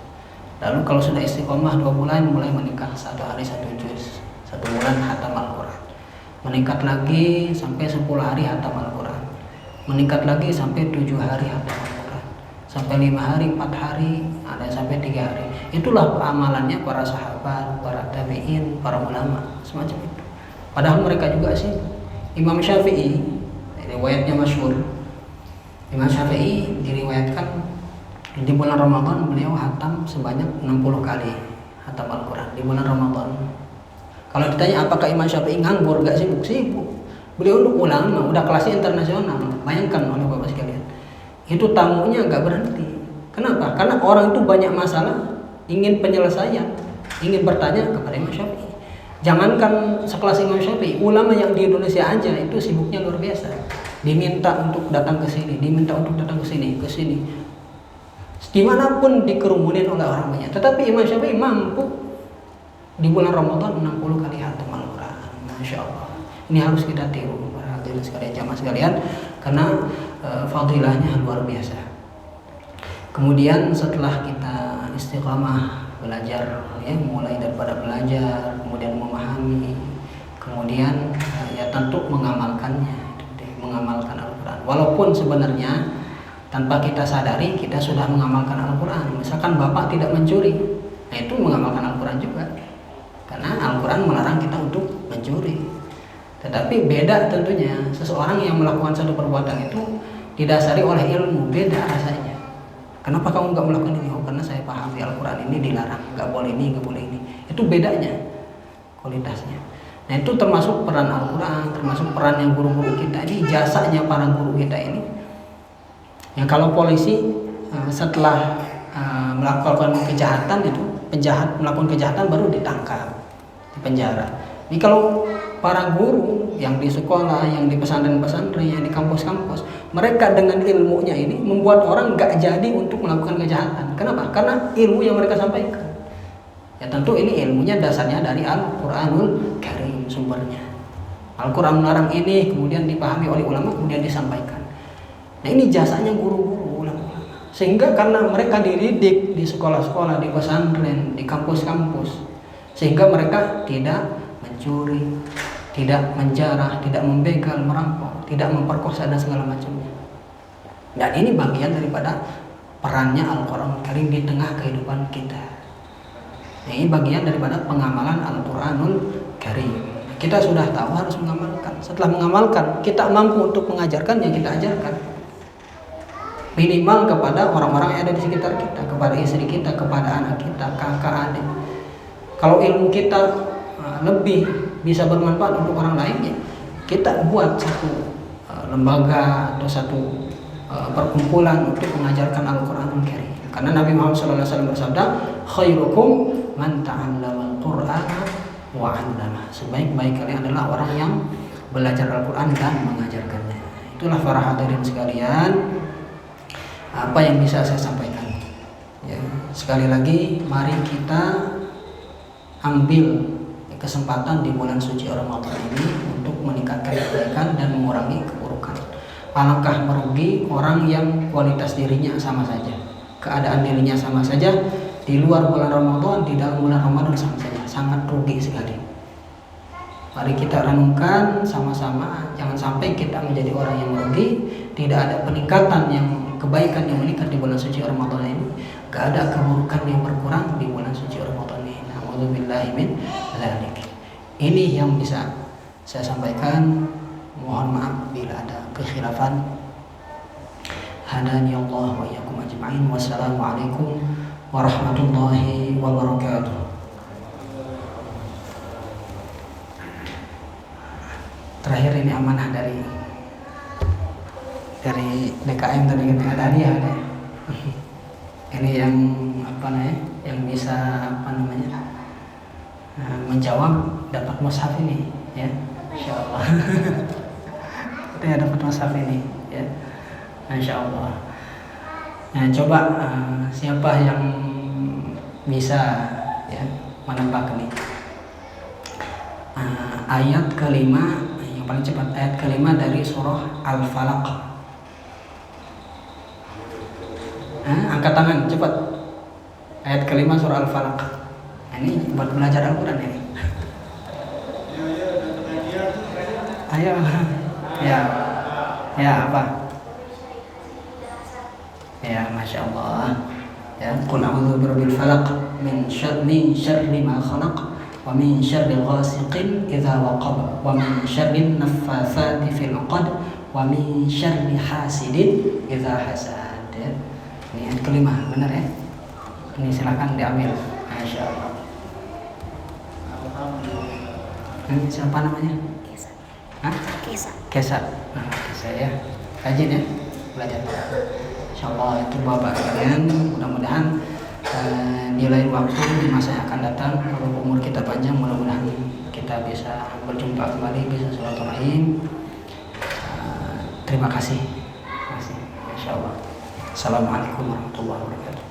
Lalu kalau sudah istiqomah 2 bulan, mulai meningkat 1 hari 1 juz, 1 bulan khatam Al-Quran, meningkat lagi sampai 10 hari khatam Al-Quran, meningkat lagi sampai 7 hari hatam Al-Quran, sampai 5 hari, 4 hari, ada sampai 3 hari. Itulah amalannya para sahabat, para tabi'in, para ulama, semacam itu. Padahal mereka juga sih. Imam Syafi'i, riwayatnya masyhur. Imam Syafi'i diriwayatkan di bulan Ramadan beliau hatam sebanyak 60 kali hatam Al-Quran di bulan Ramadan. Kalau ditanya apakah Imam Syafi'i nganggur, gak sibuk? Beliau untuk ulama, udah kelasnya internasional. Bayangkan oleh bapak sekalian, itu tamunya nggak berhenti. Kenapa? Karena orang itu banyak masalah, ingin penyelesaian, ingin bertanya kepada Imam Syafi'i. Jangankan sekelas Imam Syafi'i, ulama yang di Indonesia aja itu sibuknya luar biasa. Diminta untuk datang ke sini, ke sini. Dimanapun dikerumunin oleh orang banyak. Tetapi Imam Syafi'i mampu di bulan Ramadan 60 kali hatam Al-Quran. Masya Allah. Ini harus kita tiru, para hadirin sekalian, jamaah sekalian, karena fadilahnya luar biasa. Kemudian setelah kita istiqamah belajar, ya, mulai daripada belajar, kemudian memahami, kemudian ya tentu mengamalkannya, mengamalkan Al-Quran. Walaupun sebenarnya tanpa kita sadari kita sudah mengamalkan Al-Quran. Misalkan bapak tidak mencuri, nah itu mengamalkan Al-Quran juga. Al-Quran melarang kita untuk mencuri. Tetapi beda tentunya, seseorang yang melakukan satu perbuatan itu didasari oleh ilmu, beda rasanya. Kenapa kamu nggak melakukan ini? Oh, karena saya paham di Al-Quran ini dilarang, nggak boleh ini, nggak boleh ini. Itu bedanya kualitasnya. Nah, itu termasuk peran Al-Quran, termasuk peran yang guru-guru kita ini, jasanya para guru kita ini. Ya, kalau polisi setelah melakukan kejahatan itu, penjahat melakukan kejahatan baru ditangkap, di penjara. Ini kalau para guru yang di sekolah, yang di pesantren-pesantren, yang di kampus-kampus, mereka dengan ilmunya ini membuat orang gak jadi untuk melakukan kejahatan. Kenapa? Karena ilmu yang mereka sampaikan. Ya tentu ini ilmunya dasarnya dari Al-Quranul Karim sumbernya. Al-Quran melarang ini, kemudian dipahami oleh ulama, kemudian disampaikan. Nah, ini jasanya guru-guru ulama. Sehingga karena mereka dididik di sekolah-sekolah, di pesantren, di kampus-kampus, sehingga mereka tidak mencuri, tidak menjarah, tidak membegal, merampok, tidak memperkosa dan segala macamnya. Dan ini bagian daripada perannya Al-Quran Karim di tengah kehidupan kita. Nah, ini bagian daripada pengamalan Al-Quranul Karim. Kita sudah tahu harus mengamalkan. Setelah mengamalkan, kita mampu untuk mengajarkan yang kita ajarkan. Minimal kepada orang-orang yang ada di sekitar kita, kepada istri kita, kepada anak kita, kakak, adik. Kalau ilmu kita lebih bisa bermanfaat untuk orang lain, ya kita buat satu lembaga atau satu perkumpulan untuk mengajarkan Al-Quranul Karim. Karena Nabi Muhammad SAW bersabda, khairukum man ta'allama al-Qur'ana wa 'allama. Sebaik-baik kalian adalah orang yang belajar Al-Quran dan mengajarkannya. Itulah para hadirin sekalian, apa yang bisa saya sampaikan. Ya, sekali lagi, mari kita ambil kesempatan di bulan suci Ramadan ini untuk meningkatkan kebaikan dan mengurangi keburukan. Alangkah merugi orang yang kualitas dirinya sama saja, keadaan dirinya sama saja, di luar bulan Ramadan, di dalam bulan Ramadan sama saja. Sangat rugi sekali. Mari kita renungkan sama-sama, jangan sampai kita menjadi orang yang merugi. Tidak ada peningkatan yang kebaikan yang meningkat di bulan suci Ramadan ini, gak ada keburukan yang berkurang di bulan suci Ramadan ini. Alhamdulillah min dzalik. Ini yang bisa saya sampaikan. Mohon maaf bila ada kekhilafan. Hadani Allah wa iyyakum ajma'in. Wassalamualaikum warahmatullahi wabarakatuh. Terakhir ini amanah dari DKM tadi kita ada hadiah ada. Ini yang apa namanya? Yang bisa apa namanya? Menjawab dapat mushaf ini, ya, insyaallah. Kita dapat mushaf ini, ya, insyaallah. Nah, coba siapa yang bisa, ya, menebak nih ayat kelima, yang paling cepat ayat kelima dari surah Al-Falaq. Angkat tangan cepat. Ayat kelima surah Al-Falaq. Ini buat belajar Al-Quran ini. Ayo. Ya apa? Ya, Masya Allah. Ya, Qul a'udzu birabbil falaq min syarri ma khalaq wa min syarri ghasiqin idza waqab wa min syarri naffatsati fil 'uqad wa min syarri hasidin idza hasad. Ya. Ini ayat kelima, benar ya? Ini silakan diambil. Masya Allah. Ini siapa namanya? Kesa. Hah? Kesa. Kesa. Nah, Kesa ya. Rajin ya belajar. Insyaallah itu bapak kalian. Mudah-mudahan di lain waktu, di masa yang akan datang, kalau umur kita panjang, mudah-mudahan kita bisa berjumpa kembali, bisa silaturahim. Terima kasih. Insyaallah. Assalamualaikum warahmatullahi wabarakatuh.